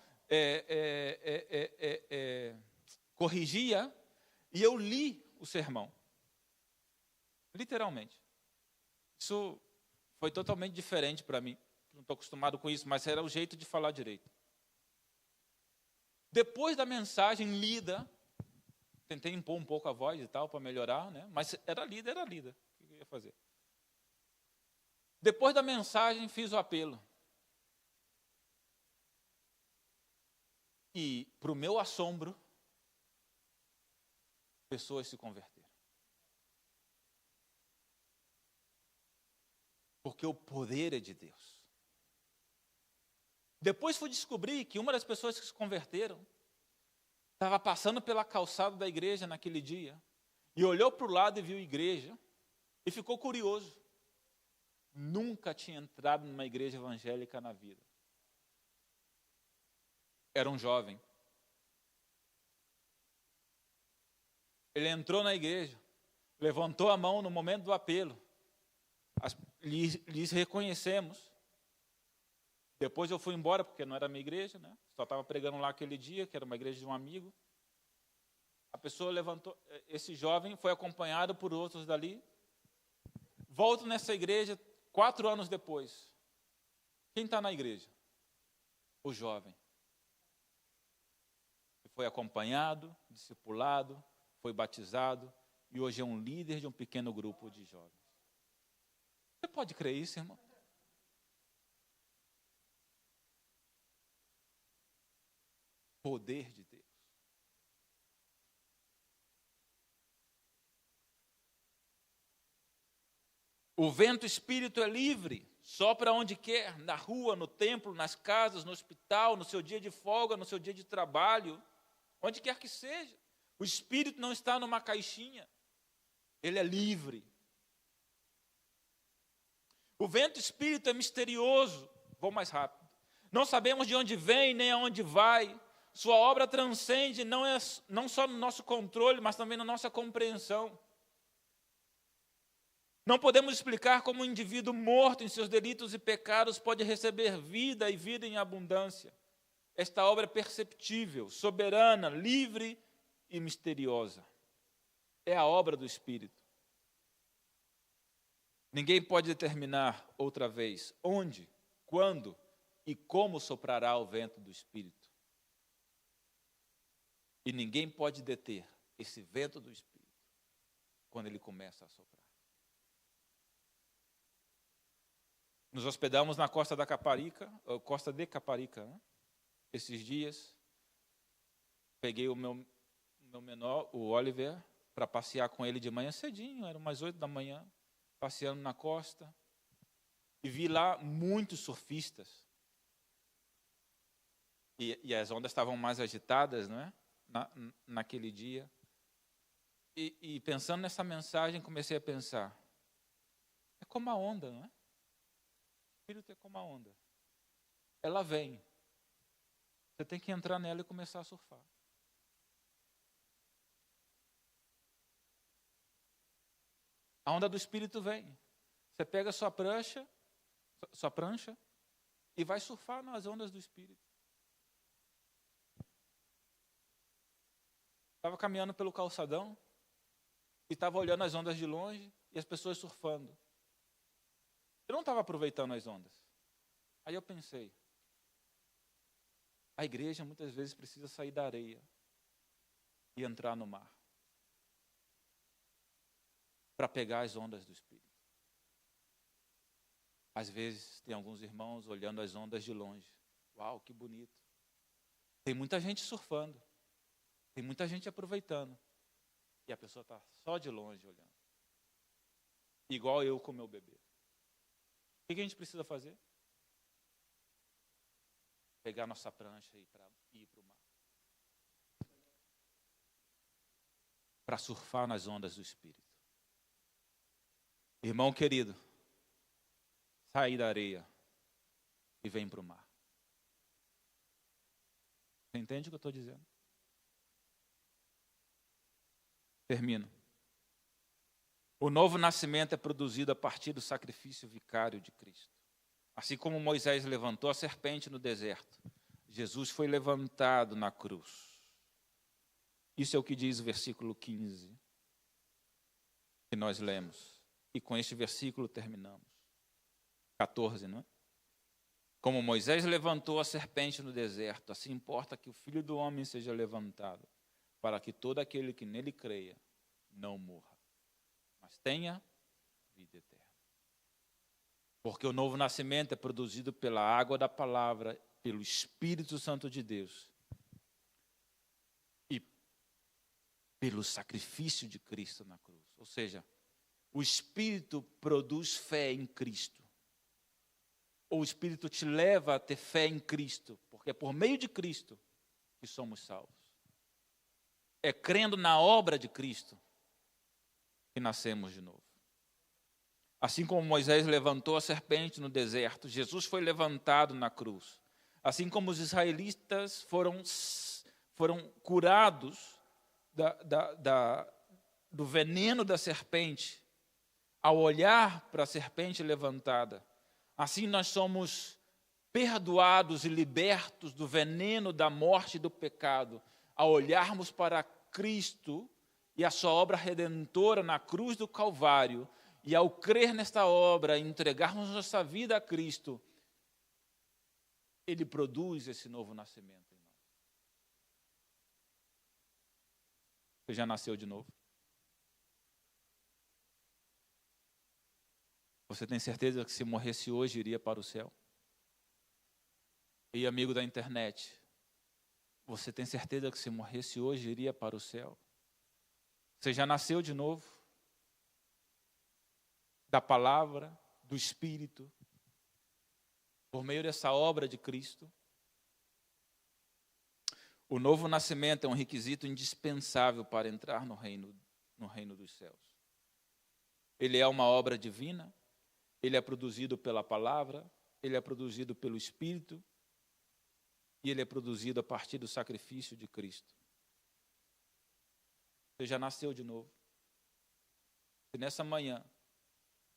corrigia e eu li o sermão. Literalmente. Isso foi totalmente diferente para mim. Não estou acostumado com isso, mas era o jeito de falar direito. Depois da mensagem lida, tentei impor um pouco a voz e tal, para melhorar, né? Mas era lida. O que eu ia fazer? Depois da mensagem, fiz o apelo. E, para o meu assombro, pessoas se converteram. Porque o poder é de Deus. Depois fui descobrir que uma das pessoas que se converteram estava passando pela calçada da igreja naquele dia e olhou para o lado e viu a igreja e ficou curioso. Nunca tinha entrado numa igreja evangélica na vida. Era um jovem. Ele entrou na igreja, levantou a mão no momento do apelo. Lhes reconhecemos. Depois eu fui embora, porque não era a minha igreja, né? Só estava pregando lá aquele dia, que era uma igreja de um amigo. A pessoa levantou, esse jovem foi acompanhado por outros dali. Volto nessa igreja 4 anos depois. Quem está na igreja? O jovem. Foi acompanhado, discipulado, foi batizado e hoje é um líder de um pequeno grupo de jovens. Você pode crer isso, irmão? Poder de Deus. O vento espírito é livre, sopra onde quer, na rua, no templo, nas casas, no hospital, no seu dia de folga, no seu dia de trabalho, onde quer que seja. O espírito não está numa caixinha, ele é livre. O vento espírito é misterioso. Vou mais rápido. Não sabemos de onde vem nem aonde vai. Sua obra transcende não só no nosso controle, mas também na nossa compreensão. Não podemos explicar como um indivíduo morto em seus delitos e pecados pode receber vida e vida em abundância. Esta obra é perceptível, soberana, livre e misteriosa. É a obra do Espírito. Ninguém pode determinar outra vez onde, quando e como soprará o vento do Espírito. E ninguém pode deter esse vento do Espírito quando ele começa a soprar. Nos hospedamos na costa de Caparica, né? Esses dias. Peguei o meu menor, o Oliver, para passear com ele de manhã cedinho, eram umas 8 da manhã, passeando na costa. E vi lá muitos surfistas. E as ondas estavam mais agitadas, não é? Naquele dia. E pensando nessa mensagem, comecei a pensar, é como a onda, não é? O Espírito é como a onda. Ela vem. Você tem que entrar nela e começar a surfar. A onda do Espírito vem. Você pega a sua prancha e vai surfar nas ondas do Espírito. Estava caminhando pelo calçadão e estava olhando as ondas de longe e as pessoas surfando. Eu não estava aproveitando as ondas. Aí eu pensei, a igreja muitas vezes precisa sair da areia e entrar no mar para pegar as ondas do Espírito. Às vezes tem alguns irmãos olhando as ondas de longe. Uau, que bonito. Tem muita gente surfando. Tem muita gente aproveitando. E a pessoa está só de longe olhando. Igual eu com meu bebê. O que a gente precisa fazer? Pegar nossa prancha e ir para o mar. Para surfar nas ondas do Espírito. Irmão querido, sai da areia e vem para o mar. Você entende o que eu estou dizendo? Termino. O novo nascimento é produzido a partir do sacrifício vicário de Cristo. Assim como Moisés levantou a serpente no deserto, Jesus foi levantado na cruz. Isso é o que diz o versículo 15, que nós lemos. E com este versículo terminamos. 14, não é? Como Moisés levantou a serpente no deserto, assim importa que o Filho do Homem seja levantado, para que todo aquele que nele creia não morra, mas tenha vida eterna. Porque o novo nascimento é produzido pela água da palavra, pelo Espírito Santo de Deus e pelo sacrifício de Cristo na cruz. Ou seja, o Espírito produz fé em Cristo. Ou o Espírito te leva a ter fé em Cristo, porque é por meio de Cristo que somos salvos. É crendo na obra de Cristo que nascemos de novo. Assim como Moisés levantou a serpente no deserto, Jesus foi levantado na cruz. Assim como os israelitas foram curados do veneno da serpente, ao olhar para a serpente levantada, assim nós somos perdoados e libertos do veneno da morte e do pecado, ao olharmos para Cristo e a sua obra redentora na cruz do Calvário, e ao crer nesta obra e entregarmos nossa vida a Cristo, Ele produz esse novo nascimento em nós. Você já nasceu de novo? Você tem certeza que se morresse hoje iria para o céu? E amigo da internet, você tem certeza que se morresse hoje iria para o céu? Você já nasceu de novo? Da palavra, do Espírito, por meio dessa obra de Cristo? O novo nascimento é um requisito indispensável para entrar no reino dos céus. Ele é uma obra divina, ele é produzido pela palavra, ele é produzido pelo Espírito, e ele é produzido a partir do sacrifício de Cristo. Você já nasceu de novo. E nessa manhã,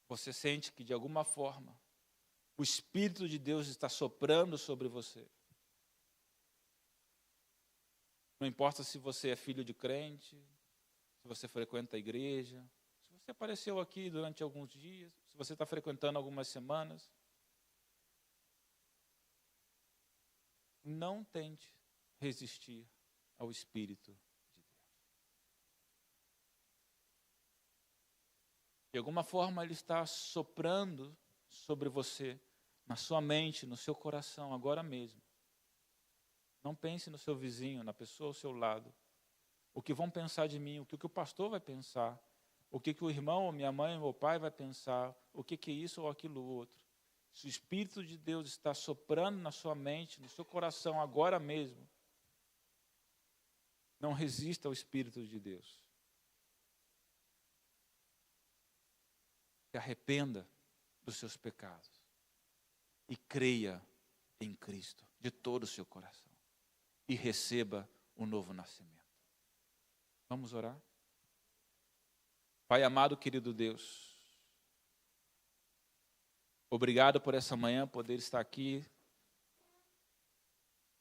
você sente que de alguma forma, o Espírito de Deus está soprando sobre você. Não importa se você é filho de crente, se você frequenta a igreja, se você apareceu aqui durante alguns dias, se você está frequentando algumas semanas, não tente resistir ao Espírito de Deus. De alguma forma Ele está soprando sobre você, na sua mente, no seu coração, agora mesmo. Não pense no seu vizinho, na pessoa ao seu lado. O que vão pensar de mim, o que o pastor vai pensar, o que o irmão, ou minha mãe, ou meu pai vai pensar, o que é isso ou aquilo outro. Se o Espírito de Deus está soprando na sua mente, no seu coração, agora mesmo, não resista ao Espírito de Deus. Se arrependa dos seus pecados e creia em Cristo de todo o seu coração e receba o novo nascimento. Vamos orar? Pai amado, querido Deus, obrigado por essa manhã poder estar aqui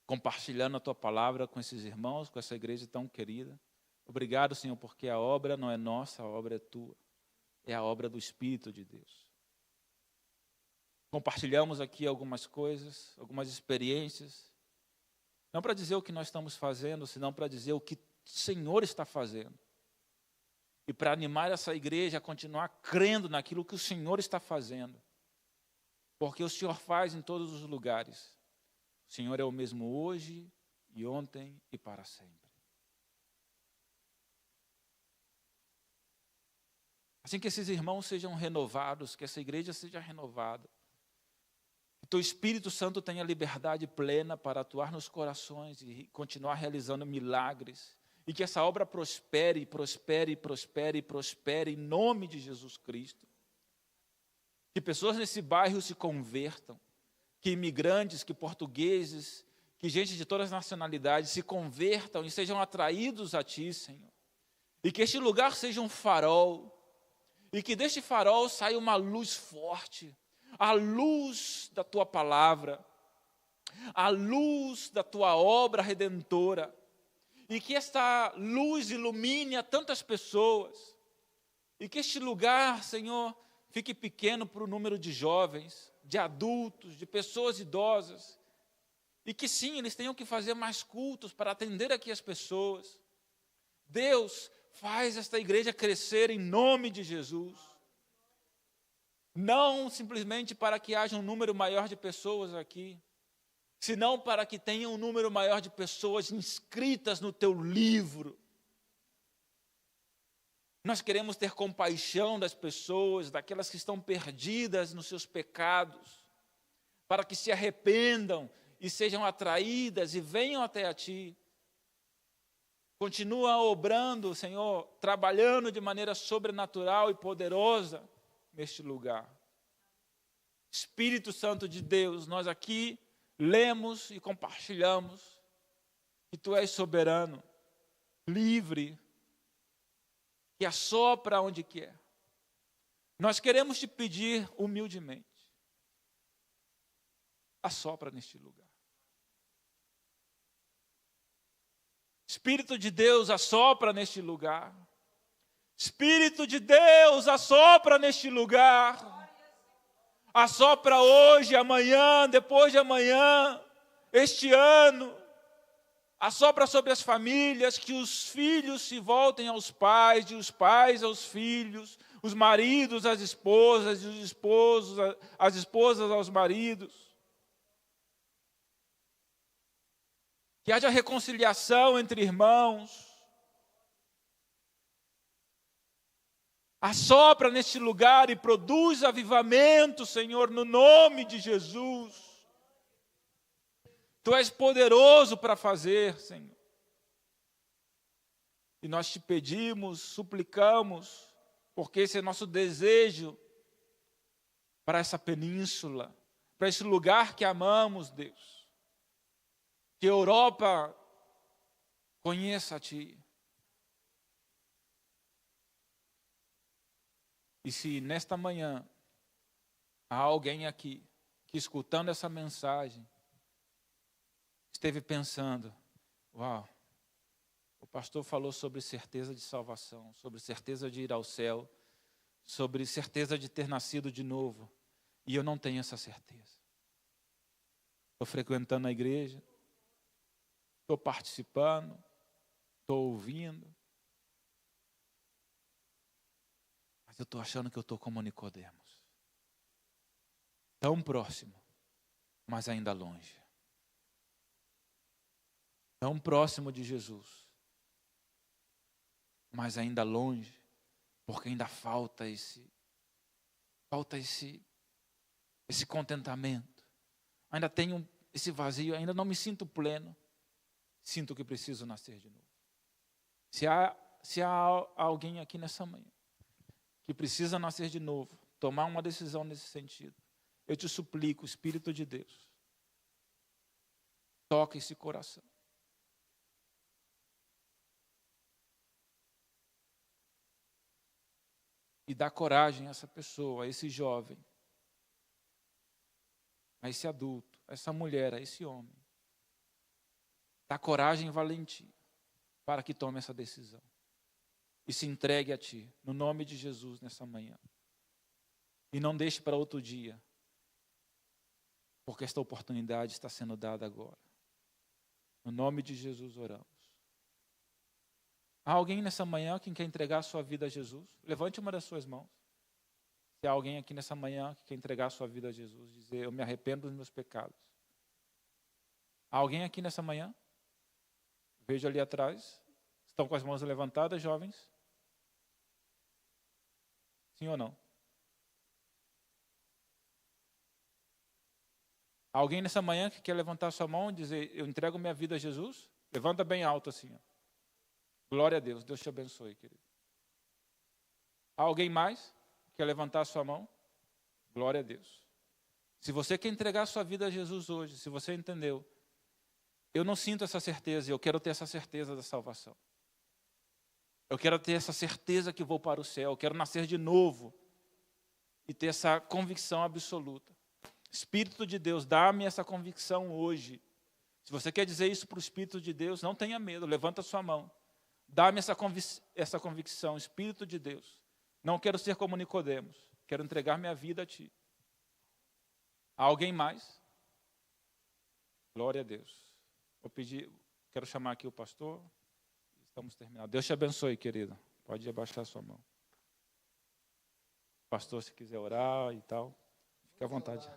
compartilhando a Tua palavra com esses irmãos, com essa igreja tão querida. Obrigado, Senhor, porque a obra não é nossa, a obra é Tua. É a obra do Espírito de Deus. Compartilhamos aqui algumas coisas, algumas experiências, não para dizer o que nós estamos fazendo, senão para dizer o que o Senhor está fazendo. E para animar essa igreja a continuar crendo naquilo que o Senhor está fazendo. Porque o Senhor faz em todos os lugares. O Senhor é o mesmo hoje, e ontem e para sempre. Assim que esses irmãos sejam renovados, que essa igreja seja renovada. Que Teu Espírito Santo tenha liberdade plena para atuar nos corações e continuar realizando milagres. E que essa obra prospere, prospere, prospere, prospere em nome de Jesus Cristo. Que pessoas nesse bairro se convertam. Que imigrantes, que portugueses, que gente de todas as nacionalidades se convertam e sejam atraídos a Ti, Senhor. E que este lugar seja um farol. E que deste farol saia uma luz forte. A luz da Tua palavra. A luz da Tua obra redentora. E que esta luz ilumine a tantas pessoas. E que este lugar, Senhor, fique pequeno para o número de jovens, de adultos, de pessoas idosas. E que sim, eles tenham que fazer mais cultos para atender aqui as pessoas. Deus, faz esta igreja crescer em nome de Jesus. Não simplesmente para que haja um número maior de pessoas aqui, senão para que tenha um número maior de pessoas inscritas no Teu livro. Nós queremos ter compaixão das pessoas, daquelas que estão perdidas nos seus pecados, para que se arrependam e sejam atraídas e venham até a Ti. Continua obrando, Senhor, trabalhando de maneira sobrenatural e poderosa neste lugar. Espírito Santo de Deus, nós aqui lemos e compartilhamos que Tu és soberano, livre, que assopra onde quer. Nós queremos te pedir humildemente, assopra neste lugar. Espírito de Deus, assopra neste lugar. Espírito de Deus, assopra neste lugar. Assopra hoje, amanhã, depois de amanhã, este ano. Assopra sobre as famílias, que os filhos se voltem aos pais, e os pais aos filhos, os maridos às esposas, e os esposos, as esposas aos maridos. Que haja reconciliação entre irmãos. Assopra neste lugar e produz avivamento, Senhor, no nome de Jesus. Tu és poderoso para fazer, Senhor. E nós te pedimos, suplicamos, porque esse é nosso desejo para essa península, para esse lugar que amamos, Deus. Que a Europa conheça a Ti. E se nesta manhã há alguém aqui que, escutando essa mensagem, esteve pensando, uau, o pastor falou sobre certeza de salvação, sobre certeza de ir ao céu, sobre certeza de ter nascido de novo, e eu não tenho essa certeza. Estou frequentando a igreja, estou participando, estou ouvindo, mas eu estou achando que eu estou como Nicodemos. Tão próximo, mas ainda longe. Tão próximo de Jesus, mas ainda longe, porque ainda falta esse contentamento. Ainda tenho esse vazio, ainda não me sinto pleno. Sinto que preciso nascer de novo. Se há alguém aqui nessa manhã que precisa nascer de novo, tomar uma decisão nesse sentido, eu te suplico, Espírito de Deus, toca esse coração. E dá coragem a essa pessoa, a esse jovem, a esse adulto, a essa mulher, a esse homem. Dá coragem e valentia para que tome essa decisão. E se entregue a Ti, no nome de Jesus, nessa manhã. E não deixe para outro dia, porque esta oportunidade está sendo dada agora. No nome de Jesus oramos. Há alguém nessa manhã que quer entregar a sua vida a Jesus? Levante uma das suas mãos. Se há alguém aqui nessa manhã que quer entregar a sua vida a Jesus, dizer, eu me arrependo dos meus pecados. Há alguém aqui nessa manhã? Vejo ali atrás. Estão com as mãos levantadas, jovens? Sim ou não? Há alguém nessa manhã que quer levantar a sua mão e dizer, eu entrego minha vida a Jesus? Levanta bem alto assim. Ó. Glória a Deus. Deus te abençoe, querido. Há alguém mais que quer levantar a sua mão? Glória a Deus. Se você quer entregar a sua vida a Jesus hoje, se você entendeu, eu não sinto essa certeza, eu quero ter essa certeza da salvação. Eu quero ter essa certeza que vou para o céu, eu quero nascer de novo e ter essa convicção absoluta. Espírito de Deus, dá-me essa convicção hoje. Se você quer dizer isso para o Espírito de Deus, não tenha medo, levanta a sua mão. Dá-me essa convicção, Espírito de Deus. Não quero ser como Nicodemos, quero entregar minha vida a Ti. Há alguém mais? Glória a Deus. Quero chamar aqui o pastor. Estamos terminando. Deus te abençoe, querido. Pode abaixar a sua mão. Pastor, se quiser orar e tal, fique à vontade.